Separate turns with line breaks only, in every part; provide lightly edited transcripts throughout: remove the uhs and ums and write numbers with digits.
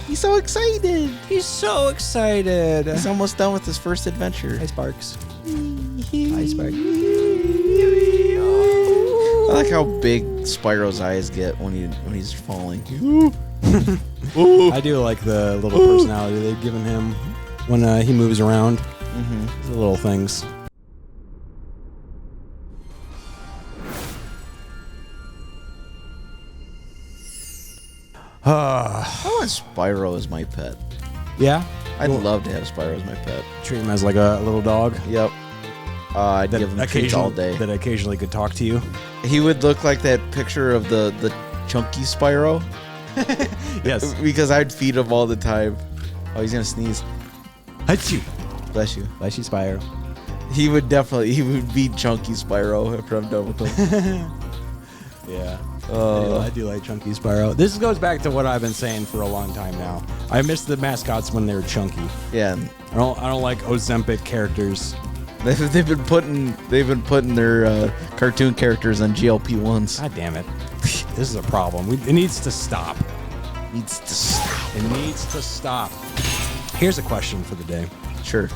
He's so excited.
He's so excited.
He's almost done with his first adventure.
Hi, Sparks. Hi, Sparks.
I like how big Spyro's eyes get when he's falling.
I do like the little personality they've given him when he moves around. The little things.
I want Spyro as my pet.
Yeah?
I'd love to have Spyro as my pet.
Treat him as like a little dog.
Yep. I'd give him treats all day.
That occasionally could talk to you.
He would look like that picture of the chunky Spyro.
Yes.
Because I'd feed him all the time. Oh, he's gonna sneeze.
Achoo.
Bless you.
Bless you, Spyro.
He would be chunky Spyro after I'm done with him.
Yeah. I do like chunky Spyro. This goes back to what I've been saying for a long time now. I miss the mascots when they were chunky.
Yeah.
I don't like Ozempic characters.
They've been putting their cartoon characters on GLP-1s.
God damn it. This is a problem. It needs to stop. It needs to stop. Here's a question for the day.
Sure.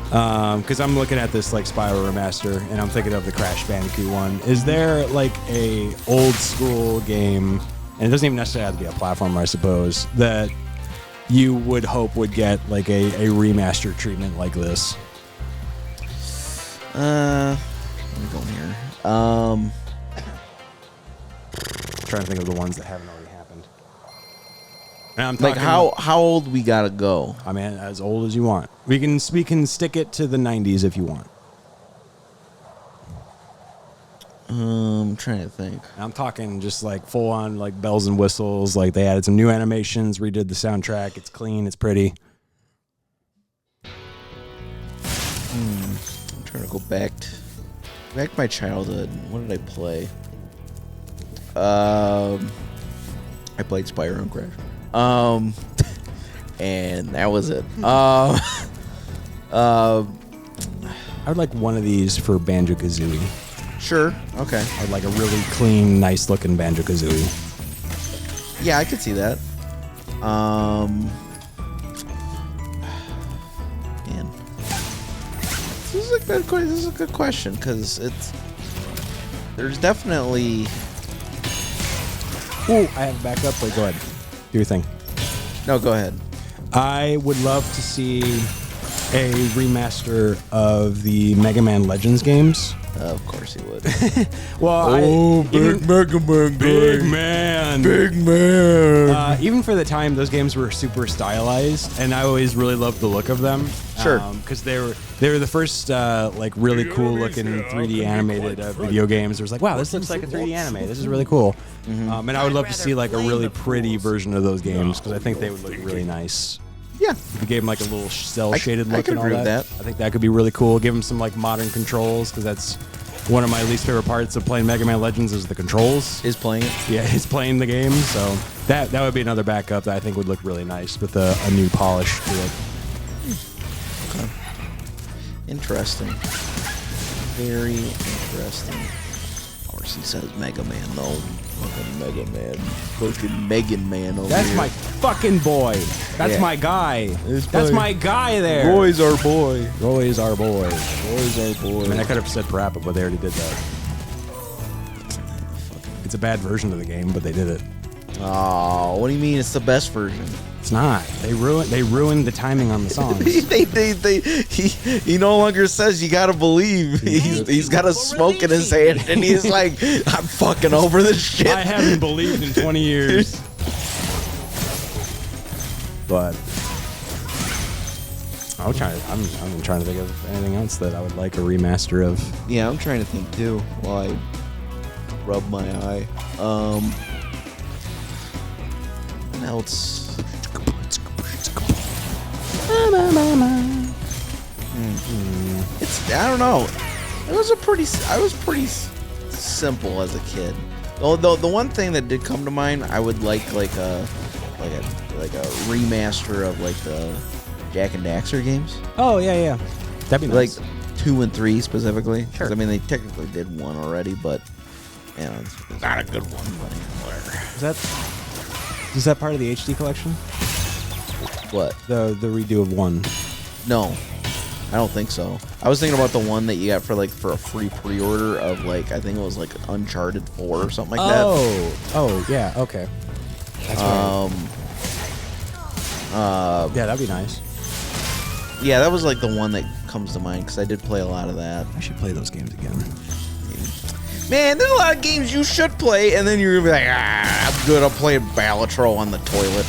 Because I'm looking at this like Spyro remaster, and I'm thinking of the Crash Bandicoot one. Is there like a old school game, and it doesn't even necessarily have to be a platformer, I suppose, that you would hope would get like a remaster treatment like this?
Let me go here.
Trying to think of the ones that haven't already happened. And I'm
like
talking,
how old we gotta go?
I mean, as old as you want. We can stick it to the 90s if you want.
I'm trying to think.
I'm talking just like full on like bells and whistles. Like they added some new animations, redid the soundtrack. It's clean. It's pretty.
I'm trying to go back to my childhood. What did I play? I played Spyro and Crash. And that was it.
I would like one of these for Banjo-Kazooie.
Sure. Okay.
I'd like a really clean, nice looking Banjo-Kazooie.
Yeah, I could see that. Man, this is a good question because there's definitely.
Ooh, I have a backup. Wait, go ahead. Do your thing.
No, go ahead.
I would love to see a remaster of the Mega Man Legends games.
Of course he would.
Well,
Big Mega Man.
Big Man.
Big Man.
Even for the time, those games were super stylized, and I always really loved the look of them.
Sure.
Because they were the first like really cool looking 3D animated video games. It was like, wow, this looks like a 3D anime. This is really cool. And I would love to see like a really pretty version of those games because I think they would look really nice.
Yeah.
If you gave them like a little cell shaded look
I could
and all
agree with
that, I think that could be really cool. Give them some like modern controls because that's one of my least favorite parts of playing Mega Man Legends is the controls.
Is playing it?
Yeah, he's playing the game, so that would be another backup that I think would look really nice with a new polish to it.
Okay. Interesting. Very interesting. Of course, he says Mega Man, though. Fucking Mega Man. Fucking Megan Man over
That's
here.
my fucking boy. That's my guy. That's my guy there.
Roy's our boy.
Roy's our boy.
Roy's our boy.
I mean, I could have said Parappa, but they already did that. It's a bad version of the game, but they did it.
Oh, what do you mean? It's the best version.
It's not. They ruined the timing on the songs.
He no longer says you gotta believe. He's got a smoke in his hand, and he's like, I'm fucking over this shit.
I haven't believed in 20 years. But I'm trying to think of anything else that I would like a remaster of.
Yeah, I'm trying to think too while I rub my eye. What else? It's, I don't know. I was pretty simple as a kid. Although the one thing that did come to mind, I would like a remaster of like the Jak and Daxter games.
Oh yeah, that'd be nice.
Like 2 and 3 specifically.
Sure.
'Cause, I mean, they technically did 1 already, but you know, it's not a good one. But whatever.
Is that part of the HD collection?
What?
The redo of 1.
No, I don't think so. I was thinking about the one that you got for a free pre-order of like, I think it was like Uncharted 4 or something like that.
Oh, yeah, okay. That's right. Yeah, that'd be nice.
Yeah, that was like the one that comes to mind because I did play a lot of that.
I should play those games again.
Man, there's a lot of games you should play, and then you're gonna be like, I'm good. I'll play Balatro on the toilet.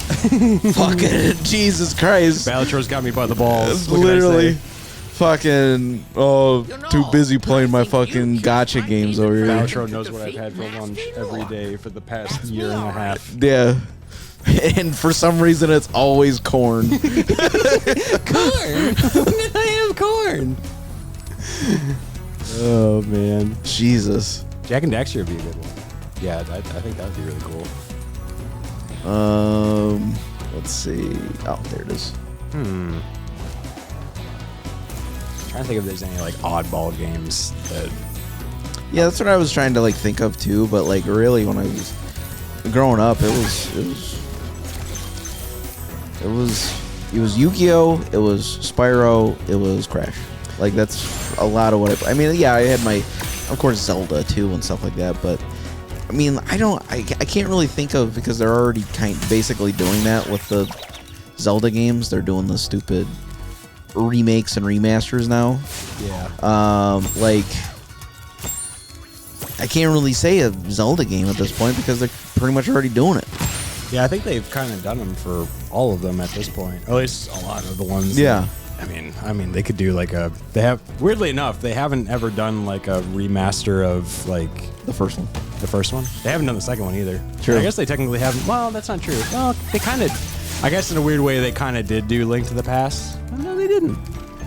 Fucking Jesus Christ!
Balatro's got me by the balls.
Literally, fucking too busy playing my fucking gotcha games over here.
Balatro knows what I've had for lunch every day for the past year and a half.
Yeah. And for some reason, it's always corn.
Corn? When did I have corn? Oh, man.
Jesus.
Jack and Daxter would be a good one. Yeah, I think that would be really cool.
Let's see. Oh, there it is.
I'm trying to think if there's any, like, oddball games that...
Yeah, that's what I was trying to, like, think of, too. But, like, really, when I was growing up, it was Yu-Gi-Oh!, it was Spyro, it was Crash. Like, that's a lot of what I mean, yeah, I had my, of course, Zelda, too, and stuff like that, but, I mean, I can't really think of, because they're already basically doing that with the Zelda games. They're doing the stupid remakes and remasters now.
Yeah.
Like, I can't really say a Zelda game at this point, because they're pretty much already doing it.
Yeah, I think they've kind of done them for all of them at this point. Or at least a lot of the ones.
Yeah.
I mean, they could do like they have, weirdly enough, they haven't ever done like a remaster of like...
The first one.
The first one? They haven't done the second one either.
True.
I guess they technically haven't. Well, that's not true. Well, they kind of, I guess in a weird way, they kind of did do Link to the Past. No, they didn't.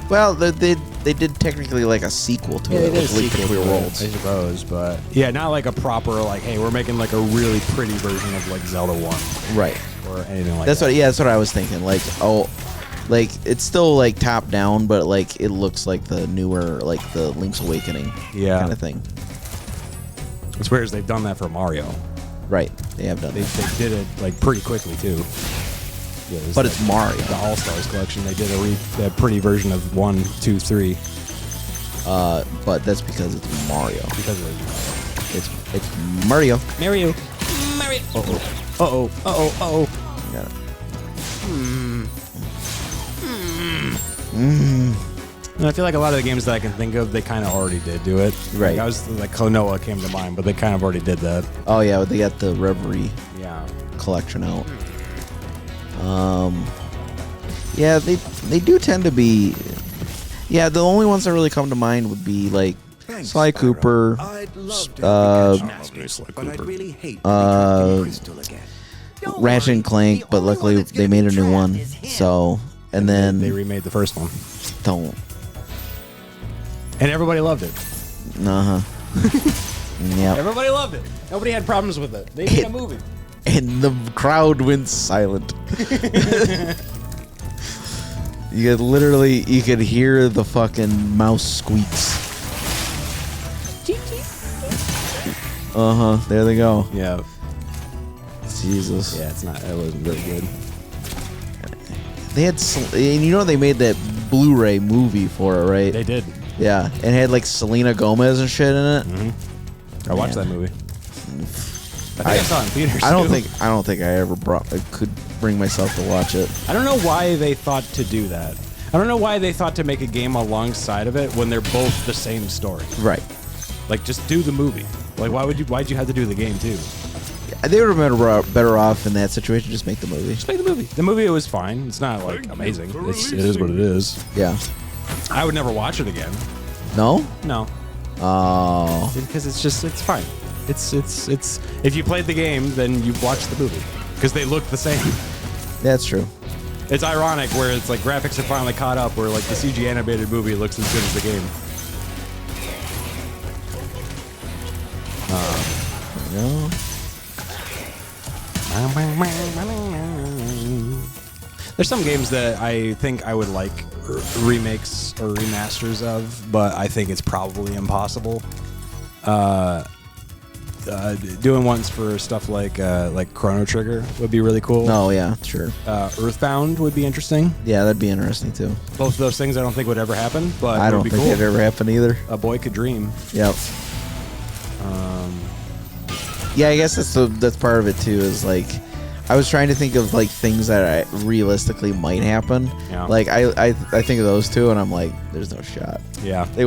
Well, they did technically like a sequel to it. With Link Between Worlds.
I suppose, but yeah, not like a proper like, hey, we're making like a really pretty version of like Zelda 1.
Right.
Or anything like
that's
that.
That's what I was thinking. Like, like it's still like top down, but like it looks like the newer, like the Link's Awakening kind of thing.
It's weird as they've done that for Mario.
Right. They have done
They did it like pretty quickly too. Yeah,
but
like
it's Mario.
The All Stars collection. They did a pretty version of 1, 2, 3.
But that's because it's Mario.
Because of
it's Mario.
Mario. Uh-oh.
Got it.
And I feel like a lot of the games that I can think of, they kind of already did do it.
Right.
Like I was like Klonoa came to mind, but they kind of already did that.
Oh yeah, they got the Reverie collection out. Yeah, they do tend to be. Yeah, the only ones that really come to mind would be like Sly Cooper, Ratchet and Clank, but luckily they made a new one. So, and then
they remade the first one.
Don't.
And everybody loved it.
Yeah.
Everybody loved it. Nobody had problems with it. They made a movie.
And the crowd went silent. You could hear the fucking mouse squeaks. There they go.
Yeah.
Jesus.
Yeah, it wasn't really good.
They had, and they made that Blu-ray movie for it, right?
They did.
Yeah, and it had like Selena Gomez and shit in it.
Mm-hmm. I watched that movie. I think I saw it in theaters.
I don't think I ever could bring myself to watch it.
I don't know why they thought to do that. I don't know why they thought to make a game alongside of it when they're both the same story.
Right.
Like, just do the movie. Like, why'd you have to do the game too?
They would have been better off in that situation. Just make the movie.
Just make the movie. The movie was fine. It's not like amazing. It is what it is.
Yeah.
I would never watch it again.
No.
No.
Oh.
Because it's fine. It's if you played the game, then you watched the movie because they look the same.
That's true.
It's ironic where it's like graphics have finally caught up, where like the CG animated movie looks as good as the game.
No.
There's some games that I think I would like remakes or remasters of, but I think it's probably impossible. doing ones for stuff like Chrono Trigger would be really cool.
Oh yeah, sure.
Earthbound would be interesting.
Yeah, that'd be interesting too.
Both of those things I don't think would ever happen, but
I
it
don't
would be
think
cool.
it'd ever happen either.
A boy could dream.
Yep. Yeah, I guess that's part of it too. Is like, I was trying to think of like things that realistically might happen.
Yeah.
Like I think of those two, and I'm like, there's no shot.
Yeah.
They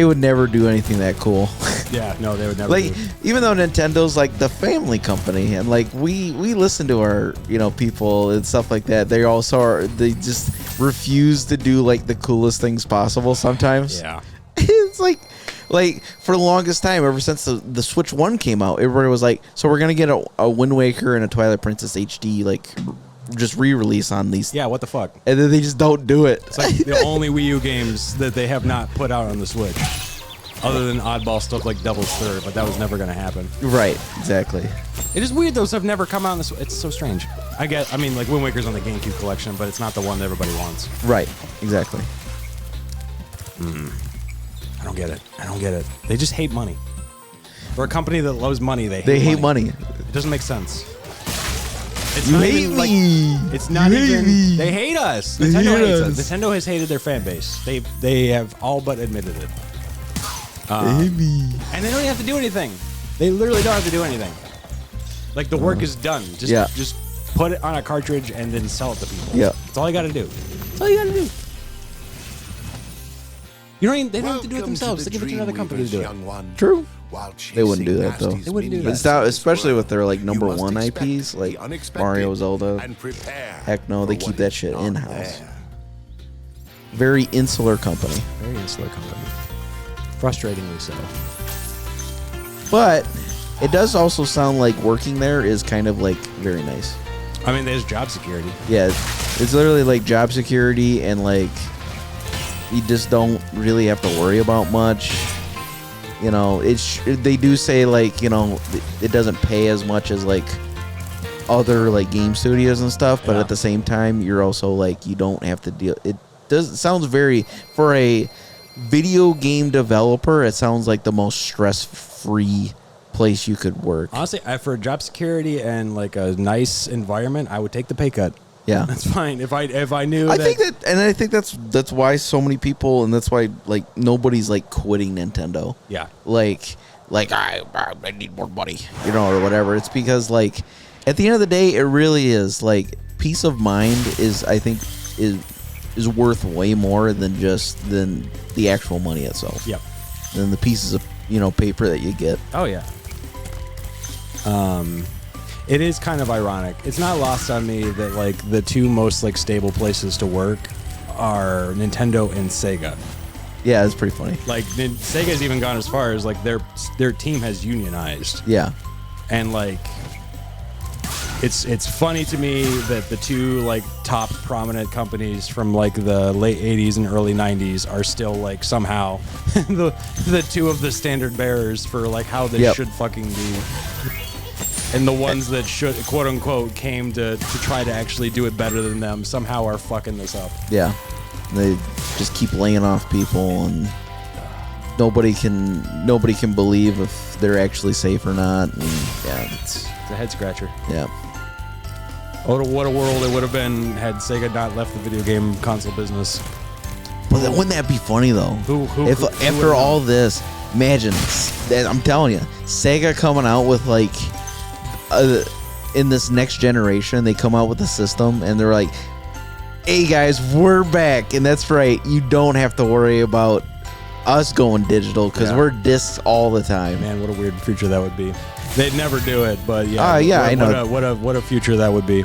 would never do anything that cool.
Yeah. No, they would never.
Like, even though Nintendo's like the family company, and like we listen to our people and stuff like that, they also they just refuse to do like the coolest things possible sometimes.
Yeah.
It's like for the longest time, ever since the Switch 1 came out, everybody was like, so we're gonna get a Wind Waker and a Twilight Princess HD like just re-release on these.
Yeah, what the fuck?
And then they just don't do it.
It's like the only Wii U games that they have not put out on the Switch, other than oddball stuff like Devil's Third, but that was never gonna happen.
Right, exactly.
It is weird those have never come out on the Switch. It's so strange. I mean, like Wind Waker's on the GameCube collection, but it's not the one that everybody wants.
Right, exactly.
I don't get it. They just hate money. For a company that loves money, they
hate money.
It doesn't make sense. It's
You
not
hate
even,
me.
Like, it's not
You hate
even.
me.
They hate us.
They
Nintendo
hate
hates
us.
us. Nintendo has hated their fan base. They have all but admitted it.
They hate me.
And they don't even have to do anything. They literally don't have to do anything. Like the work is done. Just put it on a cartridge and then sell it to people.
Yeah.
That's all you got to do. That's all you got to do. They don't have to do it themselves. They give it to another company to do it.
True. They wouldn't do that though.
They wouldn't do that.
It's not, especially with their like number one IPs like Mario, Zelda. Heck no, they keep that shit in house. Very insular company.
Very insular company. Frustratingly so.
But it does also sound like working there is kind of like very nice.
I mean, there's job security.
Yeah, it's literally like job security, and like you just don't really have to worry about much. You know, they do say like, you know, it doesn't pay as much as like other like game studios and stuff, but at the same time, you're also like, you don't have to deal. It sounds very, for a video game developer, it sounds like the most stress-free place you could work.
Honestly, for job security and like a nice environment, I would take the pay cut.
Yeah,
that's fine. If I knew,
I think that's why so many people, and that's why like nobody's like quitting Nintendo.
Yeah,
like I need more money, you know, or whatever. It's because like at the end of the day, it really is like peace of mind is, I think, is worth way more than the actual money itself.
Yep.
Than the pieces of paper that you get.
Oh yeah. It is kind of ironic. It's not lost on me that like the two most like stable places to work are Nintendo and Sega.
Yeah, it's pretty funny.
Like Sega's even gone as far as like their team has unionized.
Yeah.
And like it's funny to me that the two like top prominent companies from like the late 80s and early 90s are still like somehow the two of the standard bearers for like how this should fucking be. And the ones that should, quote unquote, came to try to actually do it better than them somehow are fucking this up.
Yeah. They just keep laying off people, and nobody can believe if they're actually safe or not. And yeah, it's
a head scratcher.
Yeah.
Oh, what a world it would have been had Sega not left the video game console business.
But wouldn't that be funny though? If after all this, imagine that, I'm telling you, Sega coming out with like in this next generation, they come out with a system and they're like, hey guys, we're back, and that's right, you don't have to worry about us going digital because we're discs all the time.
Man, what a weird future that would be. They'd never do it, but yeah.
I know.
What a future that would be.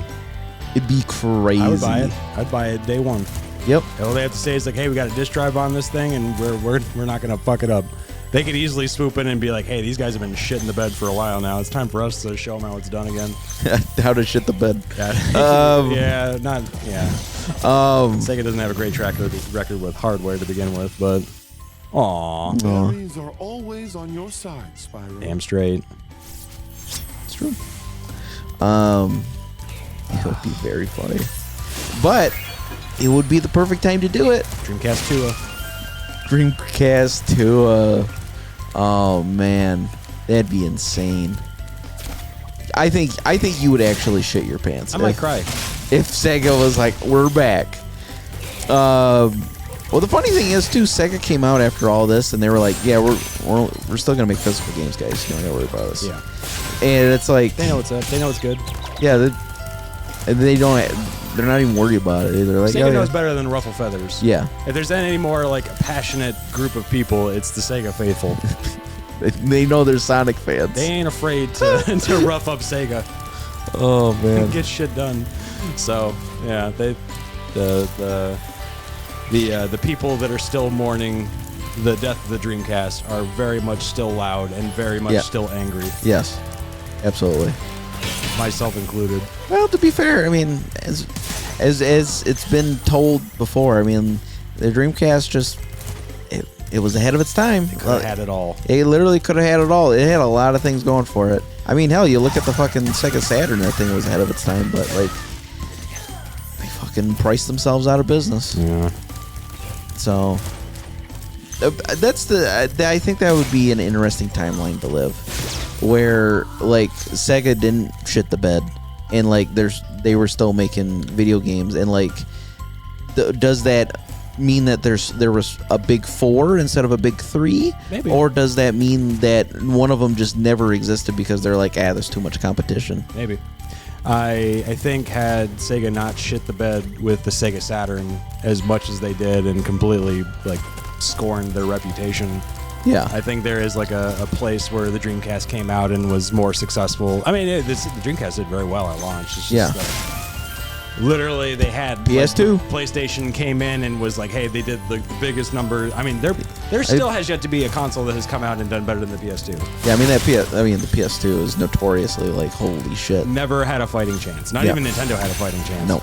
It'd be crazy.
I would buy it. I'd buy it day one.
Yep.
All they have to say is like, hey, we got a disk drive on this thing, and we're not gonna fuck it up. They could easily swoop in and be like, hey, these guys have been shitting the bed for a while now. It's time for us to show them how it's done again.
How to shit the bed.
Yeah. Sega doesn't have a great track record with hardware to begin with, but
Berries are always on your side, Spyro.
Damn straight.
It's true. It would be very funny. But it would be the perfect time to do it.
Dreamcast 2.
Dreamcast 2. Oh man, That'd be insane. I think you would actually shit your pants.
I might cry.
If Sega was like, we're back. Well, the funny thing is too, Sega came out after all this, and they were like, "Yeah, we're still gonna make physical games, guys. You don't gotta worry about us."
Yeah.
And it's like
They know what's up. They know it's good.
yeah, and they don't. They're not even worried about it. They're like,
Sega
oh,
knows
yeah.
better than ruffle feathers.
Yeah.
If there's any more like a passionate group of people, it's the Sega faithful.
They know they're Sonic fans.
They ain't afraid to to rough up Sega.
Oh man.
Get shit done. So yeah, the people that are still mourning the death of the Dreamcast are very much still loud and very much still angry.
Yes. Absolutely.
Myself included.
Well, to be fair, I mean, as it's been told before, I mean, the Dreamcast just it was ahead of its time.
It could have had it all.
It literally could have had it all. It had a lot of things going for it. I mean, hell, you look at the fucking Sega Saturn. That thing was ahead of its time, but like they fucking priced themselves out of business.
Yeah.
So that's I think that would be an interesting timeline to live, where like Sega didn't shit the bed, and like they were still making video games, and like does that mean that there was a big 4 instead of a big 3?
Maybe.
Or does that mean that one of them just never existed because they're like, there's too much competition?
Maybe. I think had Sega not shit the bed with the Sega Saturn as much as they did and completely like scorned their reputation,
Yeah.
I think there is like a place where the Dreamcast came out and was more successful. I mean, the Dreamcast did very well at launch. It's just, literally, they had
PS2.
Like, PlayStation came in and was like, "Hey, they did the biggest number." I mean, there still has yet to be a console that has come out and done better than the PS2.
Yeah, I mean the PS2 is notoriously like, holy shit.
Never had a fighting chance. Not even Nintendo had a fighting chance.
No.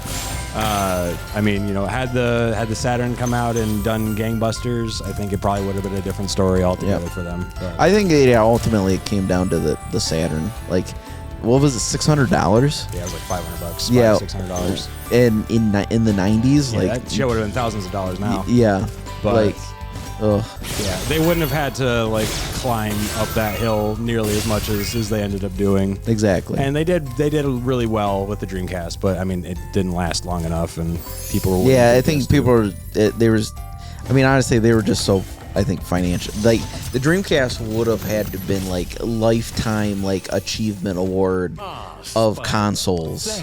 I mean, had the Saturn come out and done gangbusters, I think it probably would have been a different story altogether for them. But.
I think ultimately it came down to the Saturn. Like, what was it, $600?
Yeah, it was like $500.
Yeah,
$600.
And in the 90s,
Yeah,
like
that shit would have been thousands of dollars now.
Yeah,
But-
like, ugh.
Yeah, they wouldn't have had to like climb up that hill nearly as much as they ended up doing.
Exactly.
And they did really well with the Dreamcast, but I mean it didn't last long enough, and people were.
Yeah, I think people were. They was. I mean, honestly, they were just so. I think financial. Like the Dreamcast would have had to been like lifetime like achievement award of consoles.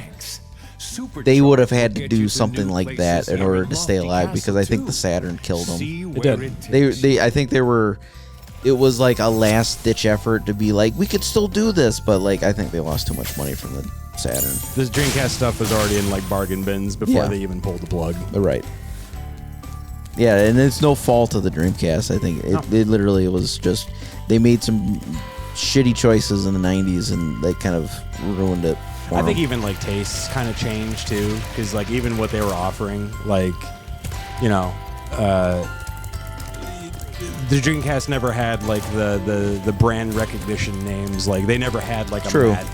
They would have had to do something like that in order to stay alive, because I think the Saturn killed them.
It did.
They I think they were. It was like a last ditch effort to be like, we could still do this, but like I think they lost too much money from the Saturn.
This Dreamcast stuff was already in like bargain bins before they even pulled the plug.
Right. Yeah, and it's no fault of the Dreamcast. I think it literally was just they made some shitty choices in the 90s and they kind of ruined it.
I think even like tastes kind of changed too, because like even what they were offering, like the Dreamcast never had like the brand recognition names. Like they never had like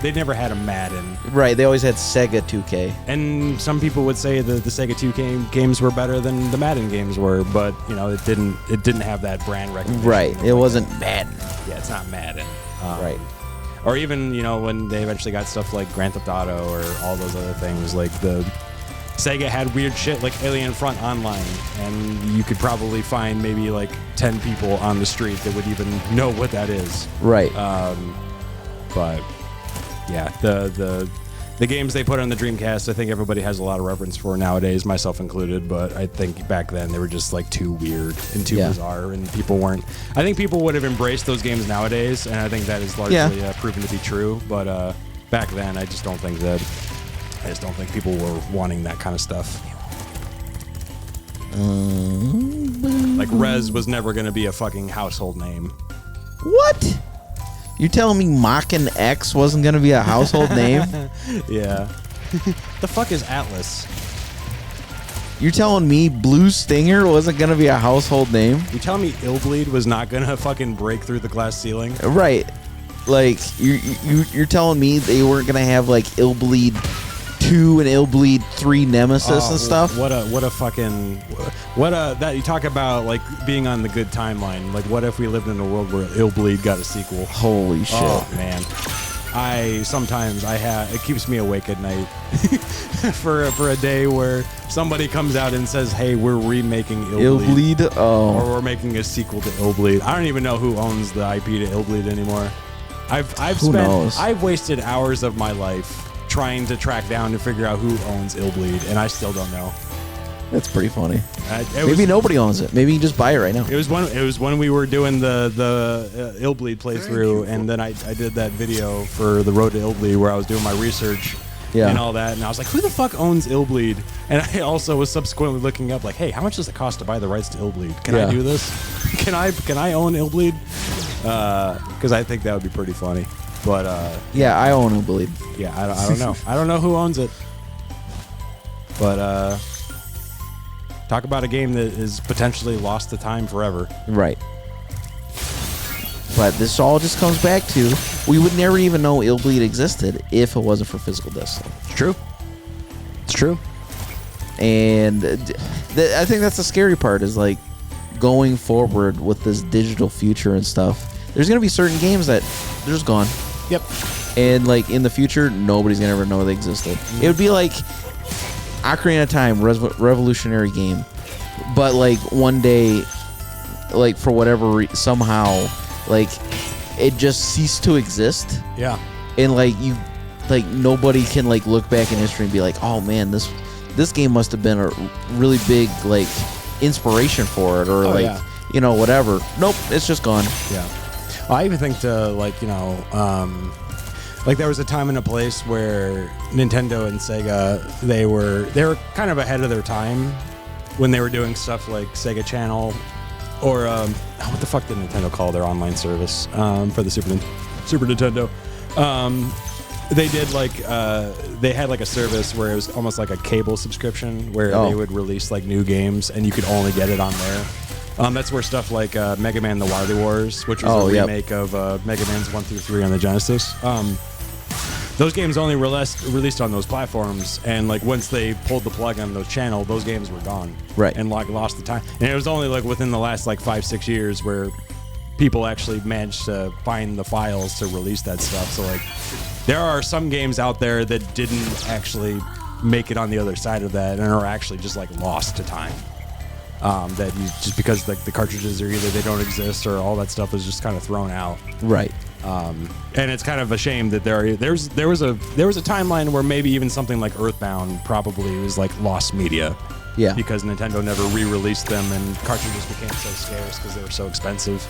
they never had a Madden.
Right, they always had Sega 2K.
And some people would say that the Sega 2K games were better than the Madden games were, but it didn't have that brand recognition.
Right, it wasn't Madden.
Yeah, it's not Madden.
Right.
Or even, when they eventually got stuff like Grand Theft Auto or all those other things, like the Sega had weird shit like Alien Front Online, and you could probably find maybe like 10 people on the street that would even know what that is.
Right.
But yeah, the games they put on the Dreamcast, I think everybody has a lot of reference for nowadays, myself included. But I think back then they were just like too weird and too bizarre, and people weren't. I think people would have embraced those games nowadays, and I think that is largely proven to be true. But back then, I just don't think people were wanting that kind of stuff. Like Rez was never going to be a fucking household name.
What? You telling me Mach-N X wasn't going to be a household name?
Yeah. The fuck is Atlas?
You're telling me Blue Stinger wasn't going to be a household name?
You telling me Illbleed was not going to fucking break through the glass ceiling?
Right. Like, you're telling me they weren't going to have, like, Illbleed 2 and Illbleed 3 Nemesis and stuff.
What a fucking that you talk about like being on the good timeline. Like, what if we lived in a world where Illbleed got a sequel?
Holy shit!
Oh man, it keeps me awake at night for a day where somebody comes out and says, "Hey, we're remaking Illbleed, or we're making a sequel to Illbleed." I don't even know who owns the IP to Illbleed anymore. I've wasted hours of my life trying to track down to figure out who owns Illbleed, and I still don't know.
That's pretty funny. Maybe nobody owns it. Maybe you can just buy it right now.
It was when we were doing the Illbleed playthrough, and then I did that video for the Road to Illbleed where I was doing my research and all that, and I was like, who the fuck owns Illbleed? And I also was subsequently looking up like, hey, how much does it cost to buy the rights to Illbleed? Can I do this? Can I own Illbleed? Because I think that would be pretty funny. But
yeah, I own Illbleed.
Yeah, I don't know. I don't know who owns it. But talk about a game that is potentially lost to time forever.
Right. But this all just comes back to, we would never even know Illbleed existed if it wasn't for physical disc.
It's true. It's true.
And I think that's the scary part, is like going forward with this digital future and stuff. There's going to be certain games that they're just gone.
Yep.
And like in the future, nobody's going to ever know they existed. It would be like Ocarina of Time, revolutionary game. But like one day, like for whatever somehow, like it just ceased to exist.
Yeah.
And like nobody can like look back in history and be like, oh man, this game must have been a really big like inspiration for it, or whatever. Nope, it's just gone.
Yeah. I even think to like there was a time and a place where Nintendo and Sega they were kind of ahead of their time when they were doing stuff like Sega Channel, or what the fuck did Nintendo call their online service for the Super Nintendo? They did they had like a service where it was almost like a cable subscription where they would release like new games and you could only get it on there. That's where stuff like Mega Man: The Wily Wars, which was a remake of Mega Man's 1 through 3 on the Genesis. Those games only released on those platforms, and like once they pulled the plug on those channels, those games were gone.
Right.
And like lost the time. And it was only like within the last like 5-6 years where people actually managed to find the files to release that stuff. So like there are some games out there that didn't actually make it on the other side of that and are actually just like lost to time. That you just because like the cartridges are either they don't exist or all that stuff is just kind of thrown out.
Right.
And it's kind of a shame that there was a timeline where maybe even something like Earthbound probably was like lost media.
Yeah.
Because Nintendo never re-released them and cartridges became so scarce because they were so expensive.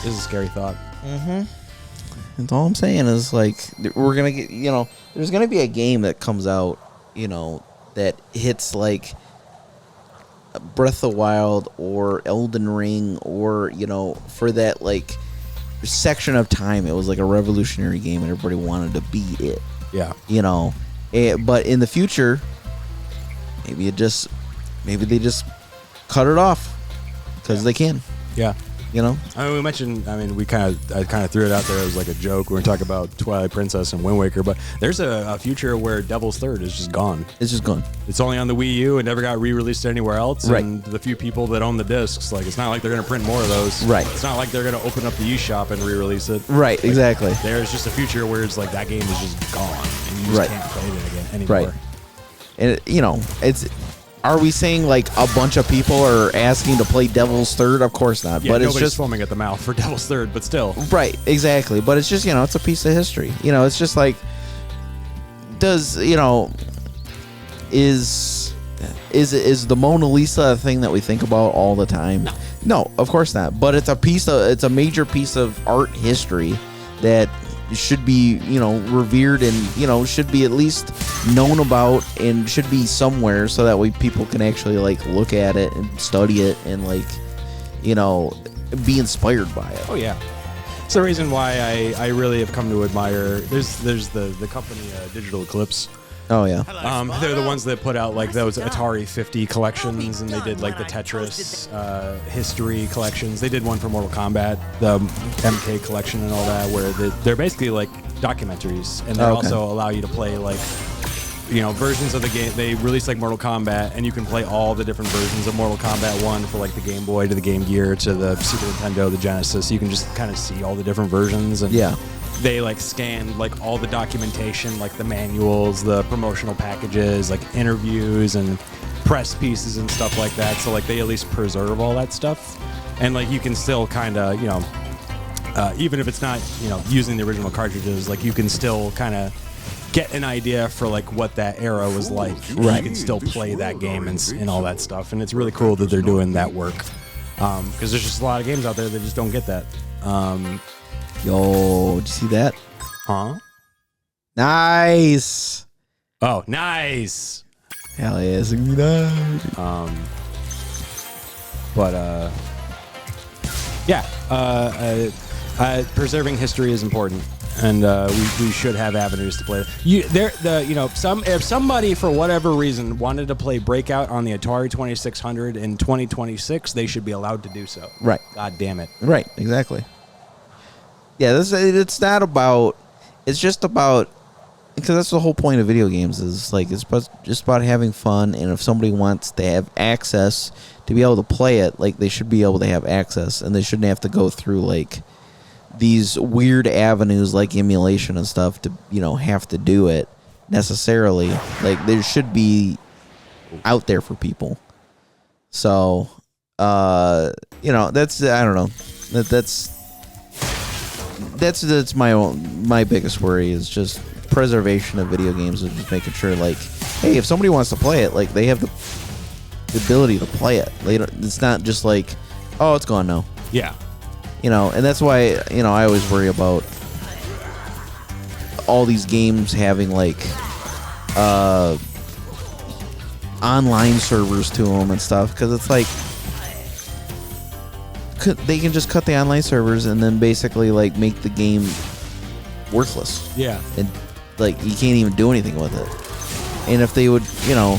This is a scary thought.
Mm-hmm. And all I'm saying is like we're gonna get there's gonna be a game that comes out that hits like Breath of the Wild or Elden Ring, or for that like section of time it was like a revolutionary game and everybody wanted to beat it.
Yeah.
But in the future, maybe they just cut it off because they can.
Yeah.
I
mean, we mentioned. I mean, I kind of threw it out there as like a joke. We're talking about Twilight Princess and Wind Waker, but there's a future where Devil's Third is just gone.
It's just gone.
It's only on the Wii U and never got re-released anywhere else.
Right.
And the few people that own the discs, like, it's not like they're going to print more of those.
Right.
It's not like they're going to open up the eShop and re-release it.
Right.
Like,
exactly.
There's just a future where it's like that game is just gone and you just can't play it again anymore.
Right. And it's. Are we saying like a bunch of people are asking to play Devil's Third? Of course not.
Yeah,
but it's
nobody's
just
foaming at the mouth for Devil's Third, but still.
Right, exactly. But it's just it's a piece of history. It's just like, is the Mona Lisa a thing that we think about all the time? No, of course not. But it's a major piece of art history that should be revered and should be at least known about and should be somewhere so that way people can actually like look at it and study it and like be inspired by it.
Oh yeah, it's the reason why I really have come to admire. There's the company Digital Eclipse.
Oh yeah.
They're the ones that put out like those Atari 50 collections, and they did like the Tetris history collections. They did one for Mortal Kombat, the MK collection and all that, where they're basically like documentaries, and they
Okay.
also allow you to play like, versions of the game. They release like Mortal Kombat, and you can play all the different versions of Mortal Kombat 1 for like the Game Boy to the Game Gear to the Super Nintendo, the Genesis. You can just kind of see all the different versions, and
Yeah.
they like scan like all the documentation, like the manuals, the promotional packages, like interviews and press pieces and stuff like that. So like they at least preserve all that stuff, and like you can still kind of even if it's not using the original cartridges, like you can still kind of get an idea for like what that era was like.
Right.
You can still play that game and all that stuff, and it's really cool that they're doing that work, because there's just a lot of games out there that just don't get that.
Yo, did you see that?
Huh?
Nice.
Oh, nice.
Hell yeah.
Preserving history is important, and we should have avenues to play. If somebody for whatever reason wanted to play Breakout on the Atari 2600 in 2026, they should be allowed to do so.
Right.
God damn it.
Right, exactly. Yeah, it's not about. It's just about, because that's the whole point of video games. Is like it's just about having fun, and if somebody wants to have access to be able to play it, like they should be able to have access, and they shouldn't have to go through like these weird avenues like emulation and stuff to have to do it necessarily. Like there should be out there for people. So that's I don't know. That's my biggest worry is just preservation of video games, and just making sure like, hey, if somebody wants to play it, like they have the ability to play it. It's not just like, oh, it's gone now.
Yeah.
And that's why I always worry about all these games having like online servers to them and stuff, because it's like they can just cut the online servers and then basically like make the game worthless.
Yeah.
And like you can't even do anything with it. And if they would, and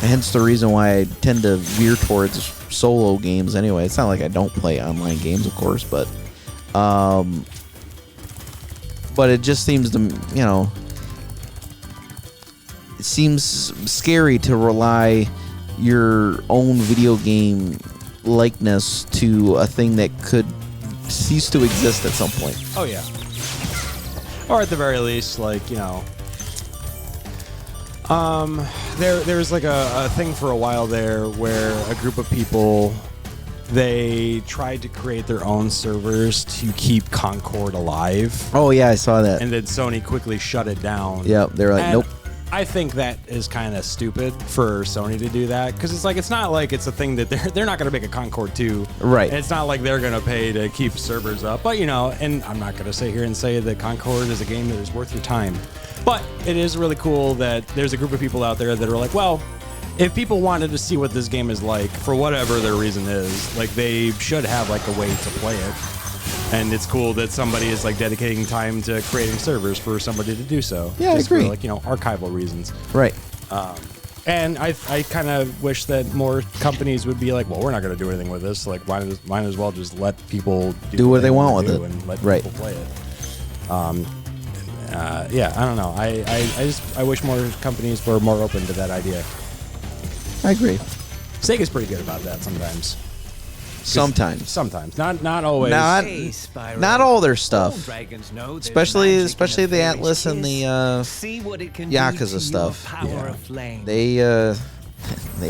hence the reason why I tend to veer towards solo games anyway. It's not like I don't play online games, of course, but it just seems to, it seems scary to rely your own video game likeness to a thing that could cease to exist at some point.
Oh yeah. Or at the very least, like there was like a thing for a while there where a group of people, they tried to create their own servers to keep Concord alive.
Oh yeah, I saw that.
And then Sony quickly shut it down.
Yep, they're like, nope.
I think that is kind of stupid for Sony to do that, because it's not like it's a thing that they're not going to make a Concord 2.
Right.
And it's not like they're going to pay to keep servers up. But, and I'm not going to sit here and say that Concord is a game that is worth your time. But it is really cool that there's a group of people out there that are like, well, if people wanted to see what this game is like, for whatever their reason is, like they should have like a way to play it. And it's cool that somebody is like dedicating time to creating servers for somebody to do so.
Yeah,
just
I agree.
For like archival reasons.
Right.
And I kind of wish that more companies would be like, well, we're not going to do anything with this. Like, might as well just let people do what they want with it and let people play it. Yeah, I don't know. I wish more companies were more open to that idea.
I agree.
Sega's pretty good about that sometimes.
Sometimes.
Not always.
Hey, Spyro.
Not all their stuff.
Dragons know there's
Especially
magic in a
the
fairy's
Atlas and
kiss.
the
See what it can
Yakuza
do to
stuff.
your power
Yeah.
of flame.
They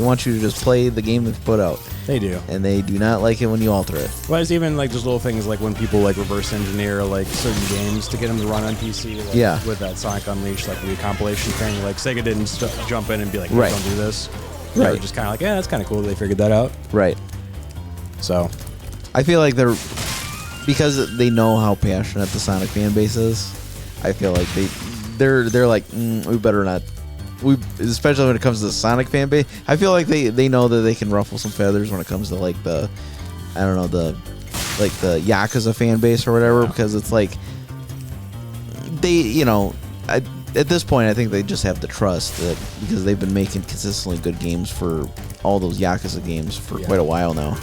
want you to just play the game they've put out,
They do.
and they do not like it when you alter it.
Well, it's even like just little things like when people like reverse engineer like certain games to get them to run on PC. Like,
Yeah.
With that Sonic Unleashed like the compilation thing, like Sega didn't jump in and be like,
Right.
don't do this. They were
Right.
just kind of like, yeah, that's kind of cool. They figured that out.
Right.
So.
I feel like because they know how passionate the Sonic fan base is. I feel like they're like, we better not. Especially when it comes to the Sonic fan base, I feel like they know that they can ruffle some feathers when it comes to like the Yakuza fan base or whatever, because it's like they at this point, I think they just have to trust that because they've been making consistently good games for all those Yakuza games for quite a while now.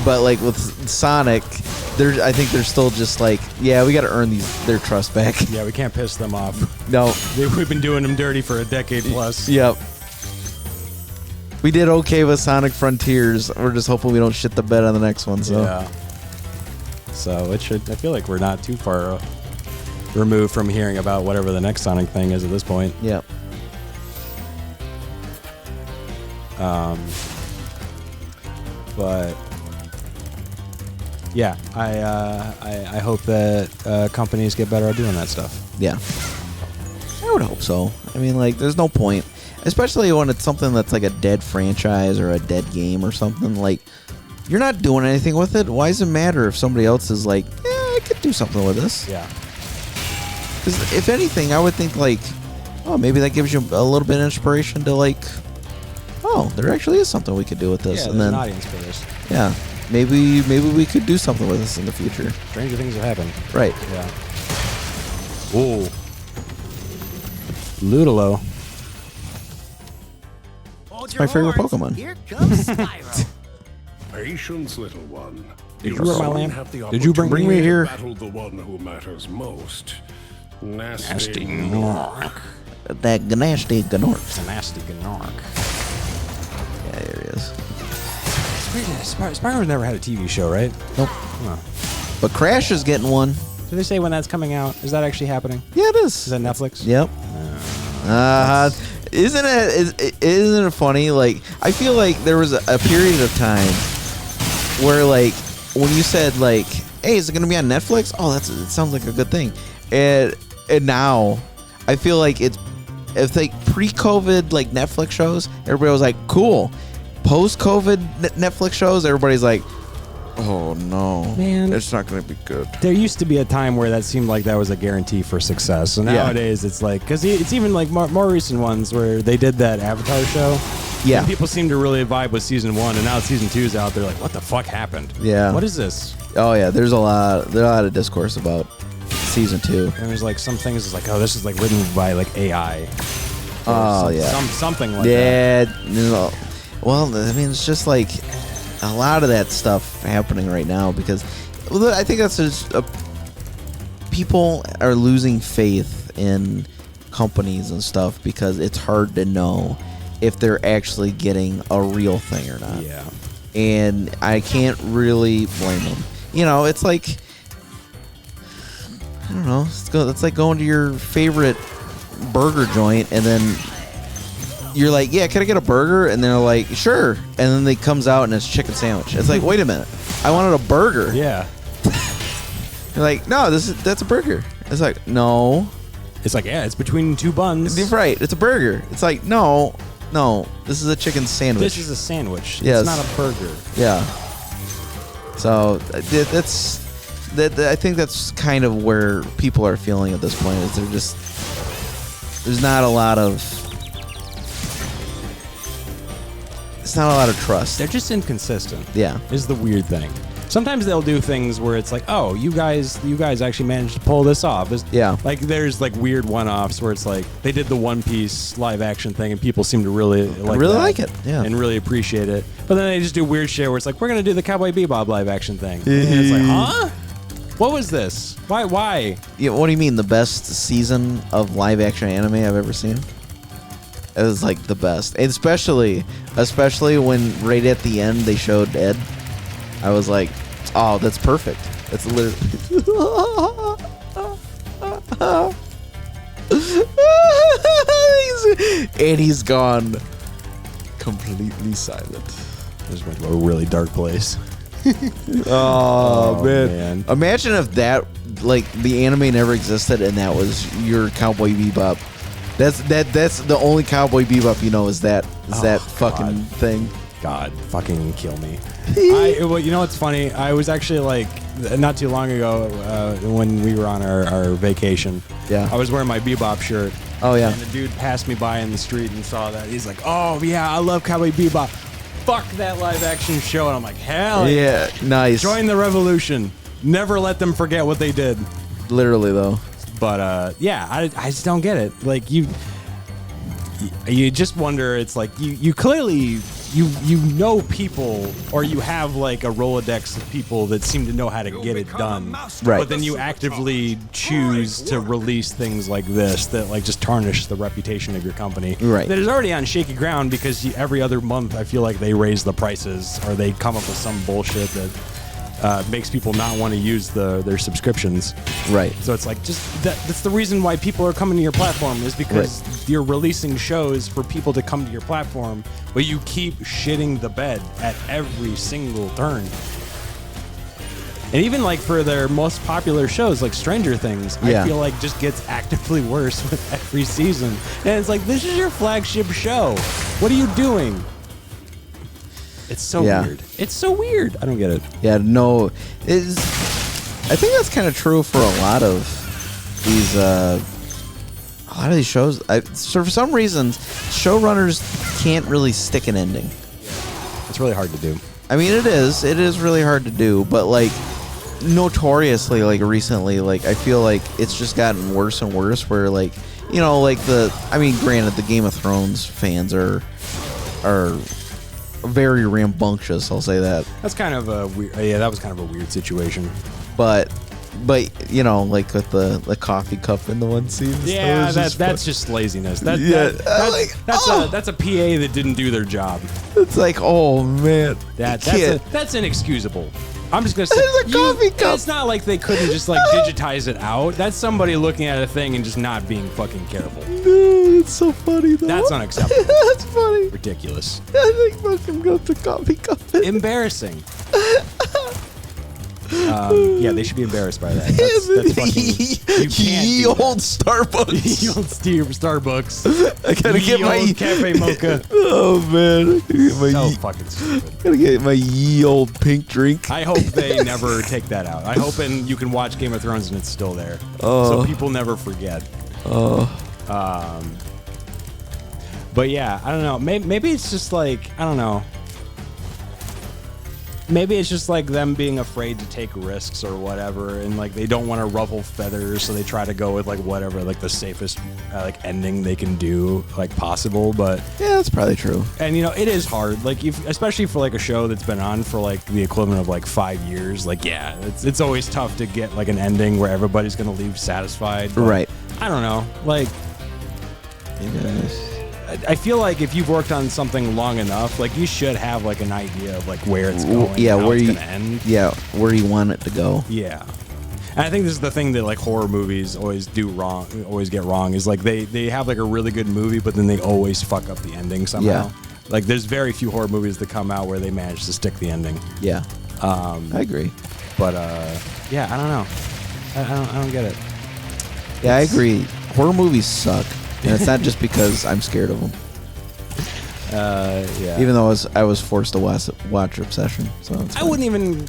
But like with Sonic, I think they're still just like, yeah, we got to earn their trust back.
Yeah, we can't piss them off.
No,
We've been doing them dirty for a decade plus.
Yep. We did okay with Sonic Frontiers. We're just hoping we don't shit the bed on the next one. So.
Yeah. So I feel like we're not too far removed from hearing about whatever the next Sonic thing is at this point.
Yep.
But yeah, I hope that companies get better at doing that stuff.
Yeah. I would hope so. I mean, like, there's no point, especially when it's something that's like a dead franchise or a dead game or something. Like, you're not doing anything with it. Why does it matter if somebody else is like, yeah, I could do something with this?
Yeah.
Because if anything, I would think like, oh, maybe that gives you a little bit of inspiration to like, oh, there actually is something we could do with this.
Yeah,
and
there's
then,
an audience for this.
yeah, maybe we could do something with this in the future.
Stranger things have happened.
Right.
Yeah. Ooh. Ludolo.
It's my favorite Pokemon.
Here comes Spyro.
Patience, little one.
Did you
will
wear my
soon
lamp?
have the
Did you bring
me
opportunity to
here?
Battle the one who matters most. Nasty.
Gnork.
That nasty Gnork.
It's a nasty Gnork.
Yeah, there he is.
Spyro's never had a TV show, right?
Nope.
Huh.
But Crash is getting one.
Did they say when that's coming out? Is that actually happening?
Yeah, it is.
Is that Netflix?
Yep. Isn't it funny? Like, I feel like there was a period of time where, like, when you said, like, hey, is it going to be on Netflix? Oh, it sounds like a good thing. And now, I feel like it's like pre-COVID, like, Netflix shows, everybody was like, cool. Post-COVID Netflix shows, everybody's like, oh, no.
Man.
It's not going to be good.
There used to be a time where that seemed like that was a guarantee for success. So nowadays it's like, because it's even like more recent ones where they did that Avatar show.
Yeah.
And people seem to really vibe with season 1, and now season 2's out. They're like, what the fuck happened?
Yeah.
What is this?
Oh, yeah. There's a lot of discourse about season 2.
And there's like some things it's like, oh, this is like written by like AI.
Oh, yeah.
Something like that.
Yeah. No. Well, I mean, it's just like a lot of that stuff happening right now because I think that's just people are losing faith in companies and stuff because it's hard to know if they're actually getting a real thing or not.
Yeah.
And I can't really blame them. You know, it's like, I don't know, it's like going to your favorite burger joint and then you're like, yeah, can I get a burger? And they're like, sure. And then they comes out and it's chicken sandwich. It's like, wait a minute, I wanted a burger.
Yeah.
You're like, no, that's a burger. It's like, no.
It's like, yeah, it's between two buns.
You're right, it's a burger. It's like, no, this is a chicken sandwich.
This is a sandwich.
Yes.
It's not a burger.
Yeah. So I think that's kind of where people are feeling at this point. Is there's not a lot of trust.
They're just inconsistent.
Yeah.
Is the weird thing. Sometimes they'll do things where it's like, oh, you guys actually managed to pull this off.
Yeah.
Like there's like weird one-offs where it's like they did the One Piece live action thing and people seem to really like
it. Yeah.
And really appreciate it. But then they just do weird shit where it's like, we're gonna do the Cowboy Bebop live action thing. And it's like, huh? What was this? Why?
Yeah. What do you mean the best season of live action anime I've ever seen? It was like the best, and especially when right at the end they showed Ed. I was like, oh, that's perfect. That's literally. And he's gone completely silent.
This went to a really dark place.
Oh, man. Imagine if that, like, the anime never existed and that was your Cowboy Bebop. That's the only Cowboy Bebop you know is that fucking
God.
thing.
God, fucking kill me. Well, you know what's funny? I was actually like, not too long ago, when we were on our vacation.
Yeah.
I was wearing my Bebop shirt.
Oh, yeah.
And the dude passed me by in the street and saw that. He's like, oh, yeah, I love Cowboy Bebop. Fuck that live action show. And I'm like, hell yeah.
Nice.
Join the revolution. Never let them forget what they did.
Literally, though.
But yeah, I just don't get it. Like you just wonder. It's like you clearly you know people, or you have like a Rolodex of people that seem to know how to get it done.
Right.
But then you actively choose to release things like this that like just tarnish the reputation of your company.
Right.
That is already on shaky ground because every other month I feel like they raise the prices or they come up with some bullshit that makes people not want to use their subscriptions.
Right.
So it's like that's the reason why people are coming to your platform is because you're releasing shows for people to come to your platform, but you keep shitting the bed at every single turn. And even like for their most popular shows like Stranger Things, I feel like just gets actively worse with every season. And it's like, this is your flagship show. What are you doing? It's so weird. It's so weird. I don't get it.
Yeah, no. I think that's kind of true for a lot of these shows. So for some reasons, showrunners can't really stick an ending.
It's really hard to do.
I mean, it is. It is really hard to do, but like notoriously, like recently, like I feel like it's just gotten worse and worse. Where like, you know, like granted, the Game of Thrones fans are very rambunctious. I'll say that.
That's kind of a weird. Yeah, that was kind of a weird situation.
But you know, like with the coffee cup in the one scene.
Yeah, that's just laziness. That's a PA that didn't do their job.
It's like, oh man,
that's inexcusable. I'm just gonna say
it's a coffee cup.
It's not like they couldn't just like digitize it out. That's somebody looking at a thing and just not being fucking careful.
No, it's so funny though.
That's unacceptable.
That's funny.
Ridiculous.
I think fucking got the coffee cup.
Embarrassing. Yeah, they should be embarrassed by that. That's fucking. You can't
Ye old Starbucks.
Ye old Starbucks.
I gotta get my
cafe mocha.
Oh man,
So fucking stupid.
Gotta get my ye old pink drink.
I hope they never take that out. I hope you can watch Game of Thrones and it's still there,
Oh.
so people never forget.
Oh,
But yeah, I don't know. Maybe it's just like, I don't know. Maybe it's just like them being afraid to take risks or whatever, and like they don't want to ruffle feathers, so they try to go with like whatever, like the safest like ending they can do, like possible. But
yeah, that's probably true.
and you know, it is hard, like especially for like a show that's been on for like the equivalent of like 5 years. Like yeah, it's always tough to get like an ending where everybody's gonna leave satisfied. But
Right.
I don't know, like. I feel like if you've worked on something long enough, like you should have like an idea of like where it's going,
Yeah,
and how
where
it's
you
gonna end.
Yeah, where you want it to go.
Yeah. And I think this is the thing that like horror movies always get wrong is like they have like a really good movie, but then they always fuck up the ending somehow.
Yeah.
Like there's very few horror movies that come out where they manage to stick the ending.
Yeah, I agree.
But yeah, I don't know. I don't get it.
Yeah, I agree. Horror movies suck, and it's not just because I'm scared of them.
Yeah.
Even though I was forced to watch Obsession, so it's fine.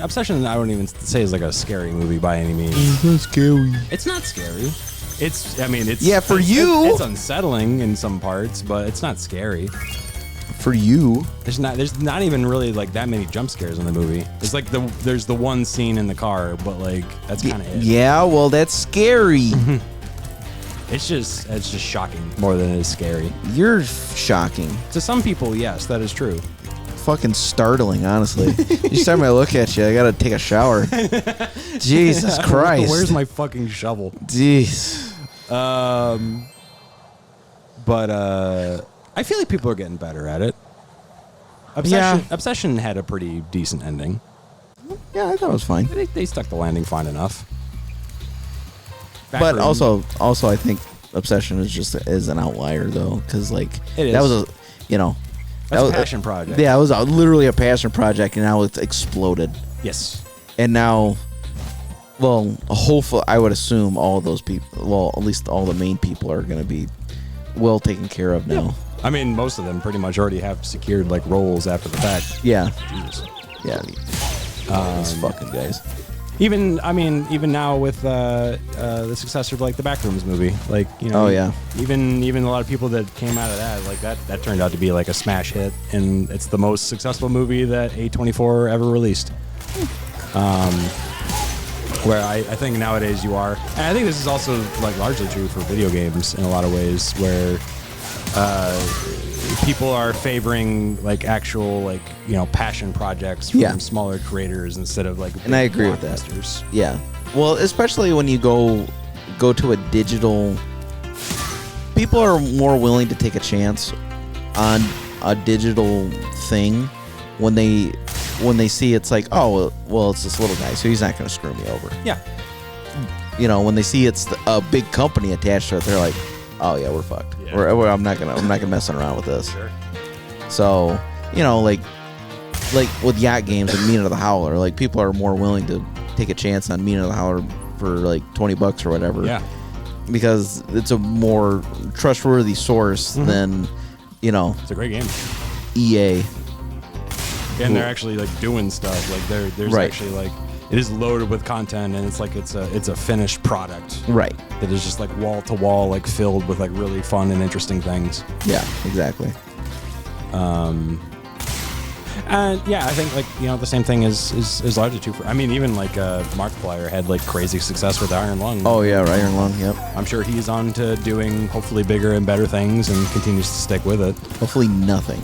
Obsession I wouldn't even say is like a scary movie by any means.
It's not scary.
It's not scary. It's
Yeah, for you.
It's unsettling in some parts, but it's not scary.
For you,
There's not even really like that many jump scares in the movie. It's like there's the one scene in the car, but like that's kind of it.
Yeah, well, that's scary.
It's just shocking more than it is scary.
You're shocking.
To some people, yes, that is true.
Fucking startling, honestly. Each time I look at you, I gotta take a shower. Jesus Christ.
Where's my fucking shovel?
Jeez.
But I feel like people are getting better at it. Obsession had a pretty decent ending.
Yeah, I thought it was fine.
They stuck the landing fine enough.
But also, I think Obsession is an outlier though, because like
It is.
that was a, you know,
That's
that
a
was
passion project.
Yeah, it was literally a passion project, and now it's exploded.
Yes.
And now, well, hopefully, I would assume all of those people, well, at least all the main people are going to be well taken care of now.
I mean, most of them pretty much already have secured like roles after the fact.
Yeah,
Jesus.
yeah. These fucking guys.
Even now with the successor of like the Backrooms movie, like you know,
Oh, yeah.
even a lot of people that came out of that, like that turned out to be like a smash hit, and it's the most successful movie that A24 ever released. Where I think nowadays you are, and I think this is also like largely true for video games in a lot of ways, where people are favoring like actual like passion projects from smaller creators instead of like big
and I agree with that.
blockbusters.
Yeah, well, especially when you go to a digital, people are more willing to take a chance on a digital thing when they see it's like, oh well, it's this little guy, so he's not going to screw me over.
Yeah.
When they see it's a big company attached to it, they're like, oh yeah, we're fucked.
Yeah.
I'm not gonna messing around with this.
Sure.
So like with yacht games and Mina the Howler, like people are more willing to take a chance on Mina the Howler for like $20 or whatever.
Yeah.
Because it's a more trustworthy source than
It's a great game.
EA.
And they're actually like doing stuff. Like there's
Right.
actually like it is loaded with content, and it's like it's a finished product.
Right.
That is just like wall to wall, like filled with like really fun and interesting things.
Yeah. Exactly.
And yeah, I think like the same thing is largely true for. I mean, even like Markiplier had like crazy success with Iron Lung.
Oh yeah, Iron Lung. Yep.
I'm sure he's on to doing hopefully bigger and better things and continues to stick with it.
Hopefully nothing.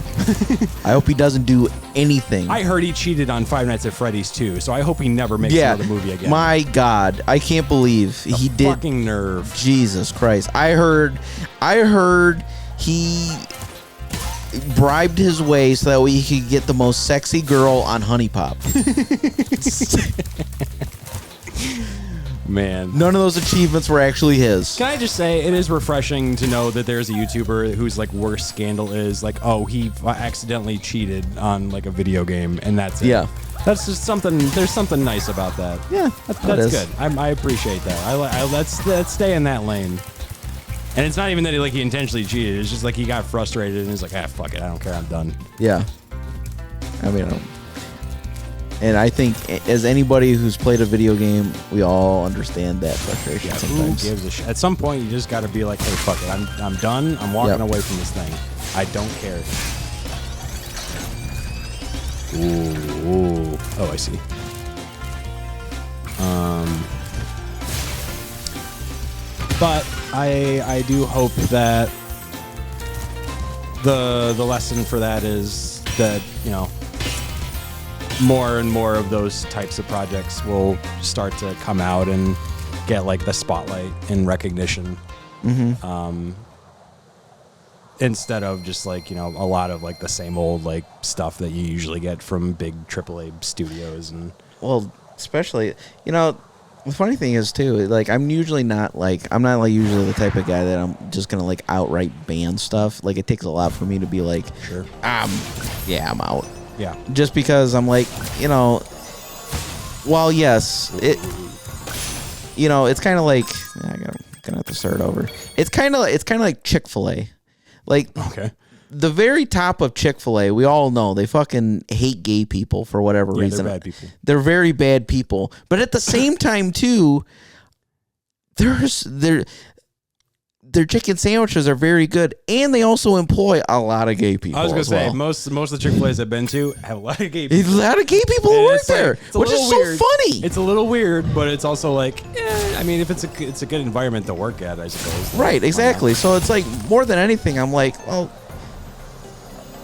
I hope he doesn't do anything.
I heard he cheated on Five Nights at Freddy's too, so I hope he never makes another movie again.
My God, I can't believe he did.
Fucking nerve.
Jesus Christ. I heard he bribed his way so that way he could get the most sexy girl on Honey Pop.
Man.
None of those achievements were actually his.
Can I just say, it is refreshing to know that there's a YouTuber whose like worst scandal is like, oh, he accidentally cheated on like a video game, and that's it.
Yeah.
That's just something. There's something nice about that.
Yeah,
that's good. I appreciate that. Let's stay in that lane. And it's not even that he intentionally cheated. It's just like he got frustrated and he's like, fuck it, I don't care, I'm done.
Yeah. I mean, and I think as anybody who's played a video game, we all understand that frustration sometimes.
Who gives a shit? At some point, you just got to be like, hey, fuck it, I'm done. I'm walking away from this thing. I don't care. Ooh. Oh, I see. But I do hope that the lesson for that is that more and more of those types of projects will start to come out and get like the spotlight and recognition. Instead of just like a lot of like the same old like stuff that you usually get from big AAA studios. And
well, especially the funny thing is too, like I'm not usually the type of guy that I'm just gonna like outright ban stuff. Like it takes a lot for me to be like,
sure,
I'm out.
Yeah.
Just because I'm like, well, yes, it's kind of like I'm gonna have to start over. It's kind of like Chick-fil-A. Like,
okay,
the very top of Chick-fil-A, we all know they fucking hate gay people for whatever reason.
They're bad people.
They're very bad people. But at the same time, too, their chicken sandwiches are very good, and they also employ a lot of gay people.
I was gonna say
well.
most of the Chick-fil-A's I've been to have a lot of gay people.
A lot of gay people who work there, which is so funny.
It's a little weird, but it's also like, I mean, if it's a good environment to work at, I suppose.
Right, exactly. So it's like more than anything, I'm like, well,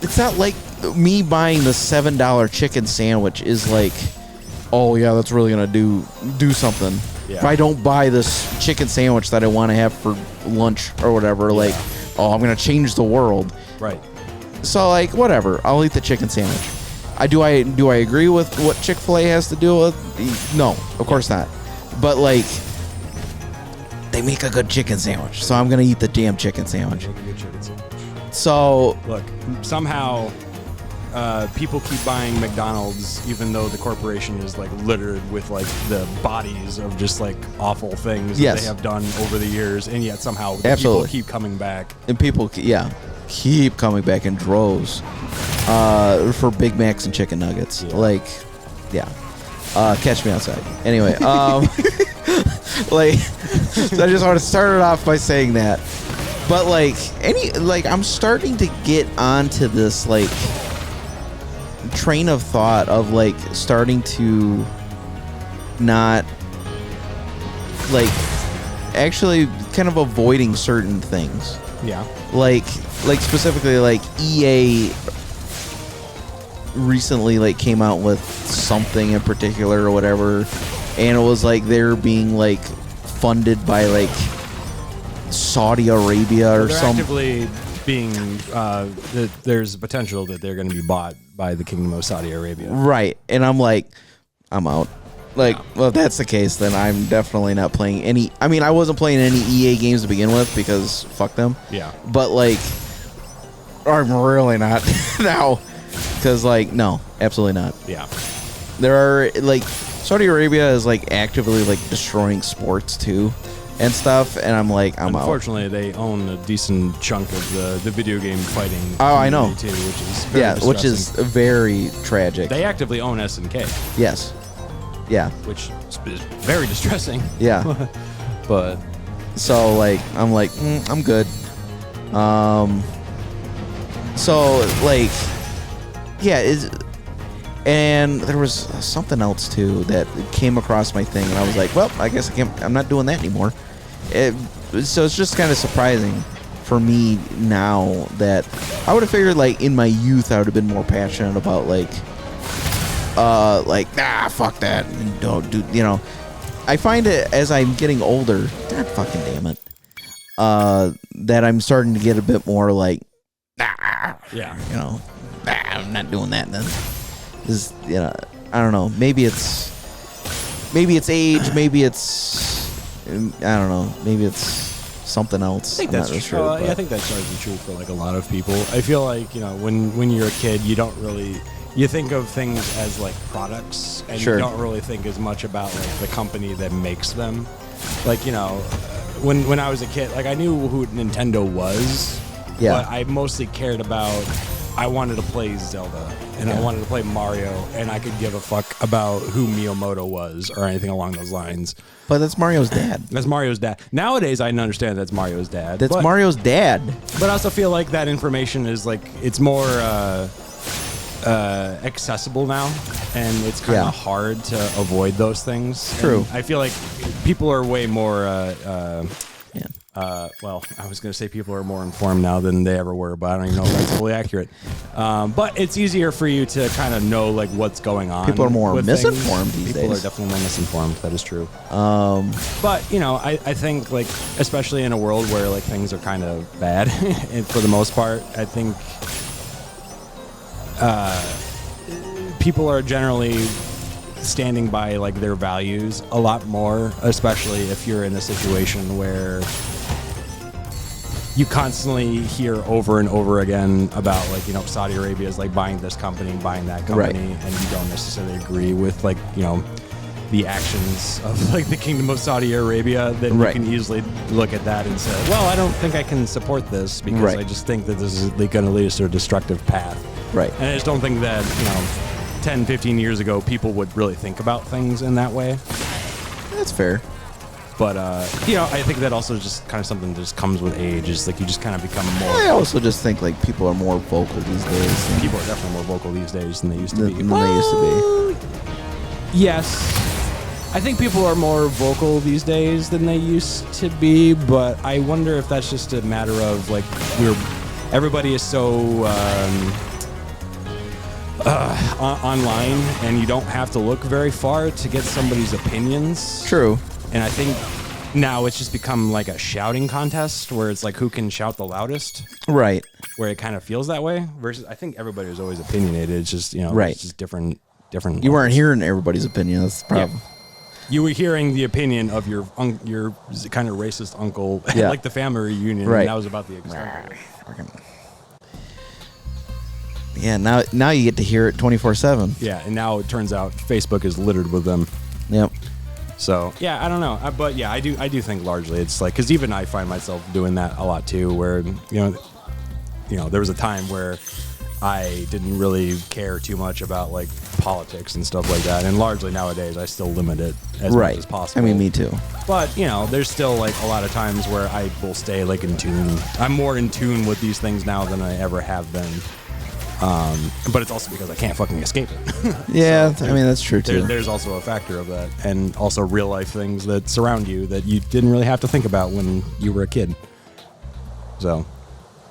it's not like me buying the $7 chicken sandwich is like, oh yeah, that's really gonna do something.
Yeah.
If I don't buy this chicken sandwich that I want to have for lunch or whatever, like, oh, I'm gonna change the world.
Right.
So like, whatever, I'll eat the chicken sandwich. Do I agree with what Chick-fil-A has to do with? No, of course not. But like, they make a good chicken sandwich, so I'm gonna eat the damn chicken sandwich.
Make a good chicken sandwich.
So
look, somehow people keep buying McDonald's even though the corporation is like littered with like the bodies of just like awful things that they have done over the years, and yet somehow people keep coming back.
And people, keep coming back in droves for Big Macs and chicken nuggets.
Yeah.
Catch me outside. Anyway, like, so I just want to start it off by saying that. But I'm starting to get onto this like train of thought of like starting to not like actually kind of avoiding certain things.
Yeah.
Like specifically like EA recently like came out with something in particular or whatever, and it was like they're being like funded by like Saudi Arabia or
They're
something.
actively being there's a potential that they're going to be bought by the Kingdom of Saudi Arabia.
Right. And I'm like, I'm out. Like, well, if that's the case, then I'm definitely not playing any. I mean, I wasn't playing any EA games to begin with because fuck them.
Yeah.
But like, I'm really not now. Because like, no, absolutely not.
Yeah.
There are like, Saudi Arabia is like actively like destroying sports too and stuff. And I'm like, I'm out.
Unfortunately, they own a decent chunk of the video game fighting.
Oh, I know.
Too, which is very distressing.
which is very tragic.
They actively own SNK.
Yes. Yeah.
Which is very distressing.
Yeah.
But
so like, I'm like, I'm good. So like, yeah, and there was something else too that came across my thing, and I was like, well, I guess I'm not doing that anymore. So it's just kind of surprising for me now that I would have figured like in my youth I would have been more passionate about like fuck that, and don't do, you know. I find it as I'm getting older, God fucking damn it, that I'm starting to get a bit more like,
yeah,
you know, I'm not doing that then. Is, you know, I don't know. Maybe it's age. Maybe it's, I don't know. Maybe it's something else.
I think that's true. I think that's largely true for like a lot of people. I feel like, you know, when you're a kid, you don't really, you think of things as like products, and
Sure.
you don't really think as much about like the company that makes them. Like, you know, when I was a kid, like I knew who Nintendo was.
Yeah.
But I mostly cared about, I wanted to play Zelda, and I wanted to play Mario, and I could give a fuck about who Miyamoto was or anything along those lines.
But that's Mario's dad.
That's Mario's dad. Nowadays, I understand that's Mario's dad.
That's
but,
Mario's dad.
But I also feel like that information is like, it's more accessible now, and it's kind of hard to avoid those things.
True.
And I feel like people are way more
Yeah.
well, I was going to say people are more informed now than they ever were, but I don't even know if that's fully accurate. But it's easier for you to kind of know like what's going on.
People are more
with
misinformed
things.
these
People
days.
are definitely more misinformed. That is true. But you know, I think like, especially in a world where like things are kind of bad, and for the most part, I think people are generally standing by like their values a lot more, especially if you're in a situation where you constantly hear over and over again about like, you know, Saudi Arabia is like buying this company, buying that company, and you don't necessarily agree with like, you know, the actions of like the Kingdom of Saudi Arabia, then you can easily look at that and say, well, I don't think I can support this because I just think that this is going to lead us to a destructive path.
Right.
And I just don't think that, you know, 10, 15 years ago, people would really think about things in that way.
That's fair.
But, you know, I think that also just kind of something that just comes with age. Is like you just kind of become more...
I also just think like people are more vocal these days.
People are definitely more vocal these days than they used to be.
Than they used to be.
Yes. I think people are more vocal these days than they used to be, but I wonder if that's just a matter of like everybody is so online, and you don't have to look very far to get somebody's opinions.
True.
And I think now it's just become like a shouting contest where it's like who can shout the loudest.
Right.
Where it kind of feels that way. Versus, I think everybody was always opinionated. It's just, you know, it's just different.
You weren't hearing everybody's opinion. That's the problem.
Yeah. You were hearing the opinion of your kind of racist uncle at like the family reunion.
Right.
And that was about the extent.
Yeah. Now you get to hear it 24/7.
Yeah, and now it turns out Facebook is littered with them.
Yep.
So yeah, I don't know, but yeah, I do think largely it's like, because even I find myself doing that a lot too, where you know there was a time where I didn't really care too much about like politics and stuff like that, and largely nowadays I still limit it as much as possible.
I mean, me too.
But you know, there's still like a lot of times where I will stay like in tune. I'm more in tune with these things now than I ever have been. But it's also because I can't fucking escape it.
Yeah, I mean, that's true, too.
There's also a factor of that, and also real life things that surround you that you didn't really have to think about when you were a kid. So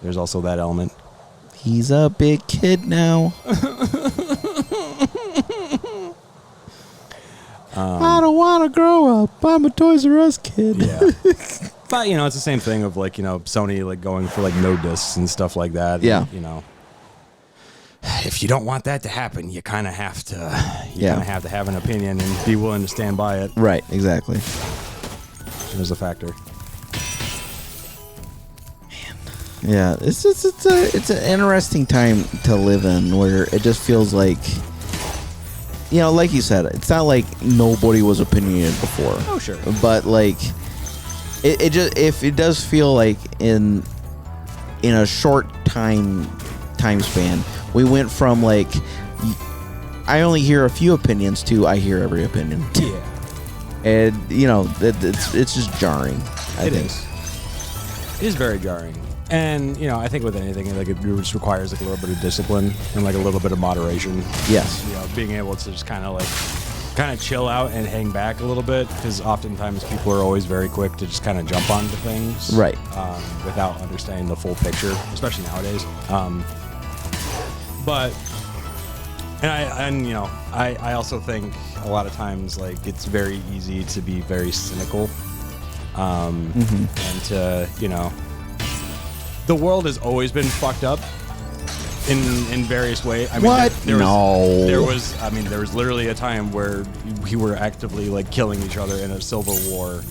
there's also that element.
He's a big kid now. I don't want to grow up. I'm a Toys R Us kid.
Yeah. But, it's the same thing of, like, Sony, like, going for, like, no discs and stuff like that.
Yeah.
And, if you don't want that to happen, you kind of have to, kind of have to have an opinion and be willing to stand by it.
Right, exactly.
There's a factor.
Yeah, it's an interesting time to live in where it just feels like, like you said, it's not like nobody was opinionated before.
Oh, sure.
But like, it does feel like in a short time span, we went from like, I only hear a few opinions to I hear every opinion.
Yeah.
And it's just jarring. I think.
It is very jarring. And, I think with anything, like, it just requires, like, a little bit of discipline and, like, a little bit of moderation.
Yes.
Being able to just kind of chill out and hang back a little bit, because oftentimes people are always very quick to just kind of jump onto things.
Right.
Without understanding the full picture, especially nowadays. I also think a lot of times, like, it's very easy to be very cynical. And to, the world has always been fucked up in various ways. I mean,
what?
There was literally a time where we were actively, like, killing each other in a civil war,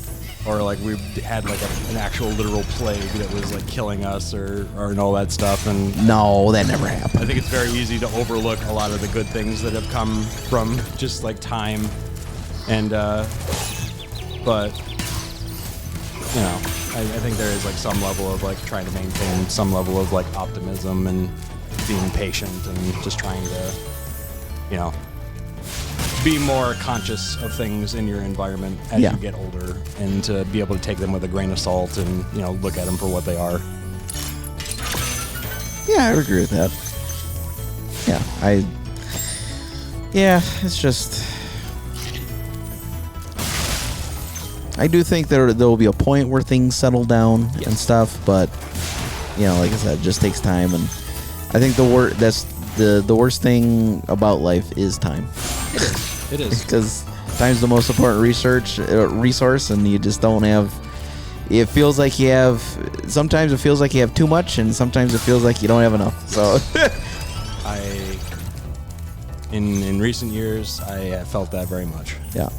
or like we had like an actual literal plague that was like killing us or and all that stuff. And
no, that never happened.
I think it's very easy to overlook a lot of the good things that have come from just like time, and but. I think there is like some level of like trying to maintain some level of like optimism and being patient and just trying to, be more conscious of things in your environment as you get older, and to be able to take them with a grain of salt and, look at them for what they are.
Yeah, I would agree with that. It's just... I do think there will be a point where things settle down and stuff, but like I said, it just takes time, and I think the worst thing about life is time.
It is
because time's the most important resource, and you just don't have. It feels like you have. Sometimes it feels like you have too much, and sometimes it feels like you don't have enough. So,
in recent years, I have felt that very much.
Yeah.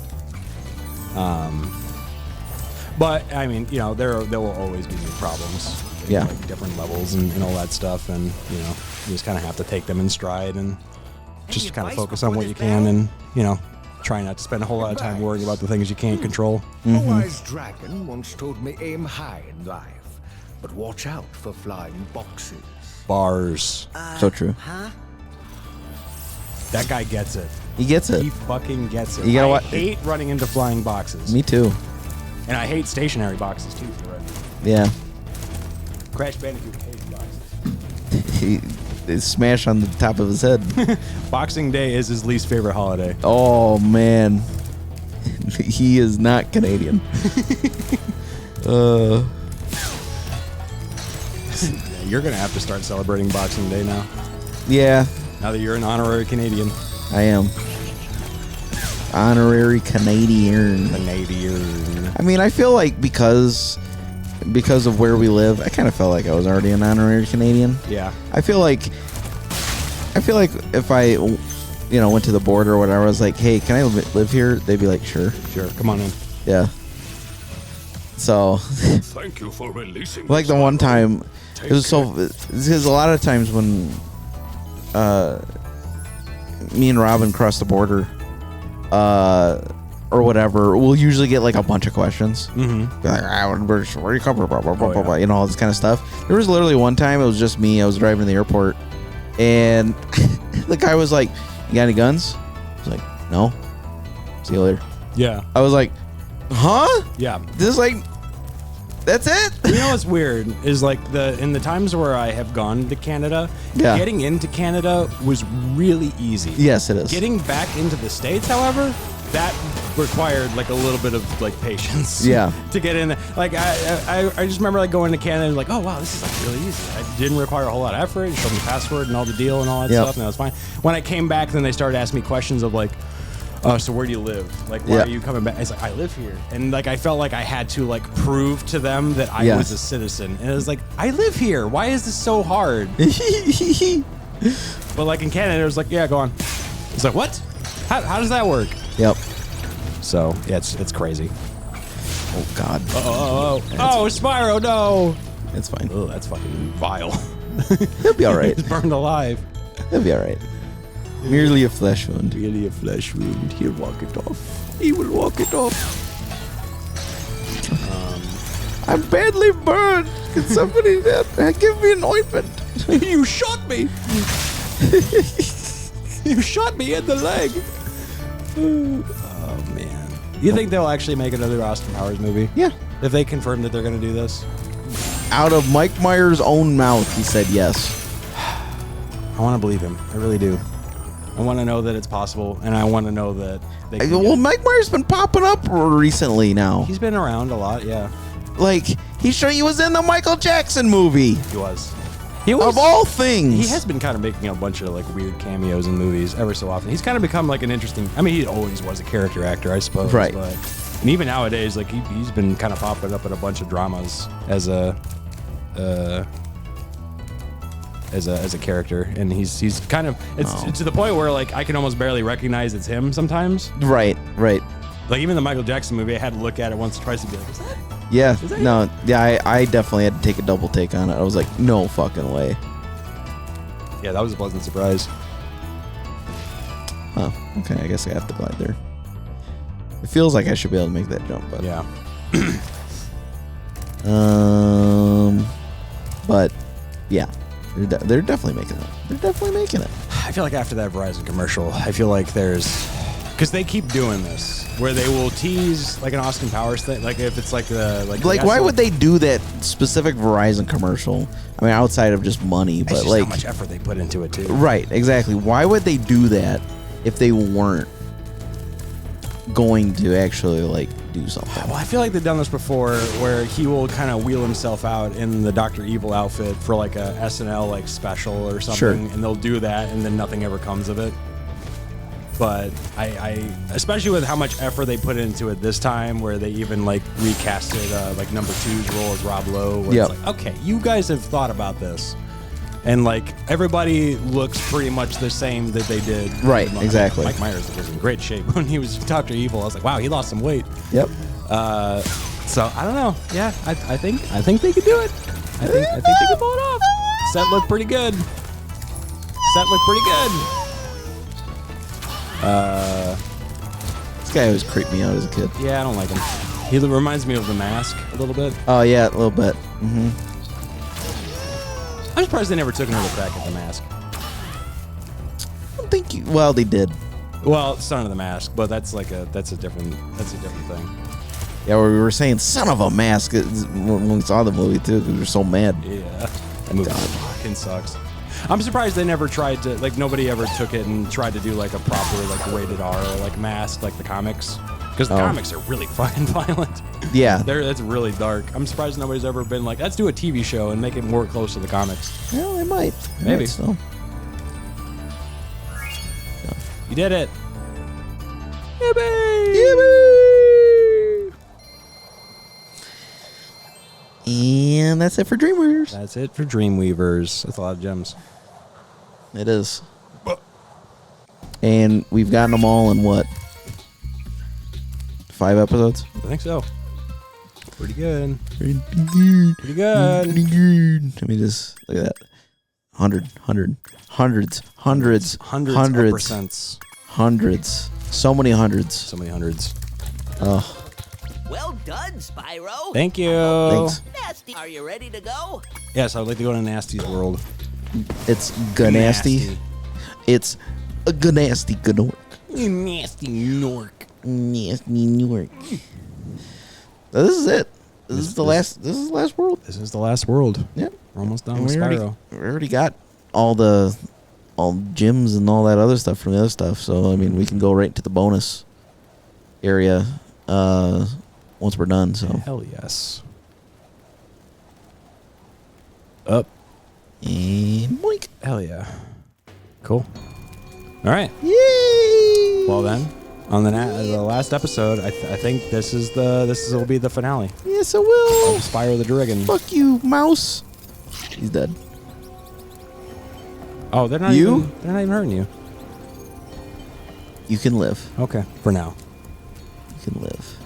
But I mean, there will always be new problems.
Yeah.
Like different levels and all that stuff, and you just kind of have to take them in stride and just kind of focus on what you can, and try not to spend a whole lot of time worrying about the things you can't control.
A wise dragon once told me aim high in life, but watch out for flying boxes.
Bars.
So true.
Huh?
That guy gets it.
He gets it.
He fucking gets it.
You gotta
I hate running into flying boxes.
Me too.
And I hate stationary boxes too. For it.
Yeah.
Crash Bandicoot hates boxes.
They smash on the top of his head.
Boxing Day is his least favorite holiday.
Oh man, he is not Canadian.
You're gonna have to start celebrating Boxing Day now.
Yeah.
Now that you're an honorary Canadian.
I am. Honorary Canadian. I mean, I feel like because of where we live, I kind of felt like I was already an honorary Canadian.
Yeah.
I feel like if I, went to the border or whatever, I was like, hey, can I live here? They'd be like, sure.
Sure. Come on in.
Yeah. So.
Thank you for releasing.
Like the one time, it was so, because a lot of times when me and Robin cross the border, or whatever, we'll usually get like a bunch of questions.
Mm-hmm.
Be like, where you come from? Blah, blah, blah, blah, blah, all this kind of stuff. There was literally one time, it was just me. I was driving to the airport, and the guy was like, "You got any guns?" I was like, "No." See you later.
Yeah.
I was like, "Huh?"
Yeah.
This is like That's it.
You know what's weird is like in the times where I have gone to Canada,
Yeah.
getting into Canada was really easy.
Yes, it is.
Getting back into the States, however, that required like a little bit of like patience.
Yeah.
To get in there. Like I just remember like going to Canada and like, oh wow, this is like really easy. I didn't require a whole lot of effort. It showed me the password and all the deal and all that
Yep.
stuff, and that was fine. When I came back, then they started asking me questions of like, oh, so where do you live? Like, why
Yeah.
are you coming back? It's like, I live here. And like, I felt like I had to like prove to them that I
Yes.
was a citizen. And it was like, I live here. Why is this so hard? But like in Canada, it was like, yeah, go on. It's like, what? How does that work?
Yep.
So yeah, it's crazy.
Oh God.
Oh, Spyro, no.
It's fine.
Oh, that's fucking vile.
He'll be all right.
He's burned alive.
He'll be all right. Merely a flesh wound.
Really a flesh wound. He'll walk it off. He will walk it off.
I'm badly burned. Can somebody give me an ointment?
You shot me. You shot me in the leg. Oh man. You think they'll actually make another Austin Powers movie?
Yeah.
If they confirm that they're going to do this?
Out of Mike Myers' own mouth, he said yes.
I want to believe him. I really do. I want to know that it's possible, and I want to know that they can
Well,
get it.
Mike Myers been popping up recently now.
He's been around a lot, yeah.
Like he was in the Michael Jackson movie.
He was. He was.
Of all things.
He has been kind of making a bunch of like weird cameos in movies ever so often. He's kind of become like an interesting. I mean, he always was a character actor, I suppose.
Right.
But, and even nowadays, like he's been kind of popping up in a bunch of dramas as a character, and he's kind of it's to the point where like I can almost barely recognize it's him sometimes.
Right.
Like even the Michael Jackson movie, I had to look at it once or twice and be like, is that?
Yeah.
that
No. Yeah. I definitely had to take a double take on it. I was like, no fucking way.
Yeah, that was a pleasant surprise.
Huh. Okay. I guess I have to glide there. It feels like I should be able to make that jump, but
Yeah.
But yeah, they're definitely making it. They're definitely making it.
I feel like after that Verizon commercial, I feel like because they keep doing this where they will tease like an Austin Powers thing, like if it's like
Why would they do that specific Verizon commercial? I mean, outside of just money,
It's
but
just
like,
how much effort they put into it too.
right, exactly. Why would they do that if they weren't going to actually like do something?
Well, I feel like they've done this before, where he will kind of wheel himself out in the Dr. Evil outfit for like a SNL like special or something,
Sure.
and they'll do that, and then nothing ever comes of it. But I especially with how much effort they put into it this time, where they even like recasted like number 2's role as Rob Lowe. Where
Yep.
it's like, okay, you guys have thought about this, and like everybody looks pretty much the same that they did.
Right, exactly.
Mike Myers was in great shape when he was Dr. Evil. I was like, wow, he lost some weight.
Yep.
So I don't know. Yeah, I think they could do it. I think they could pull it off. Set looked pretty good.
This guy always creeped me out as a kid.
Yeah, I don't like him. He reminds me of The Mask a little bit.
Oh yeah, a little bit.
I'm surprised they never took another crack at The Mask.
I don't think well, they did.
Well, Son of the Mask, but that's a different thing.
Yeah, we were saying "son of a mask" when we saw the movie too. 'Cause we were so mad.
Yeah, that movie fucking sucks. I'm surprised they never tried to, like, nobody ever took it and tried to do like a proper like rated R like Mask like the comics, because the comics are really fucking violent.
Yeah.
That's really dark. I'm surprised nobody's ever been like, let's do a TV show and make it more close to the comics.
Well, they might. They
Maybe.
might still.
You did it.
And that's it for Dreamweavers.
That's it for Dreamweavers. That's a lot of gems.
It is. And we've gotten them all in what? 5 episodes?
I think so. Pretty good.
Pretty good.
Pretty good.
Pretty good. Let me just look at that. 100, hundreds, hundreds,
Of
hundreds,
percents.
hundreds. So many hundreds.
So many hundreds.
Oh,
Well done, Spyro.
Thank you.
thanks.
Nasty. Are you ready to go?
Yes, I would like to go to Nasty's world.
It's Ganasty. It's a Ganasty Gnork.
Nasty Nork.
Nasty Newark. So this is it. This is the last world.
This is the last world.
Yep.
We're almost done
And
with
we
Spyro.
already got all gyms and all that other stuff from the other stuff. So I mean, we can go right to the bonus area once we're done. So
Hell yes. Up.
and boink.
Hell yeah. Cool. All right.
Yay!
Well then, on the last episode, I think this will be the finale.
Yes, I will.
Spyro the Dragon.
Fuck you, mouse. He's dead.
Oh, they're not even hurting you.
You can live.
Okay, for now.
You can live.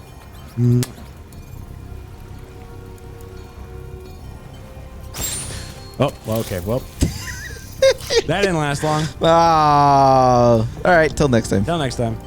Oh, well, okay. Well, that didn't last long.
Ah. All right. Till next time.
Till next time.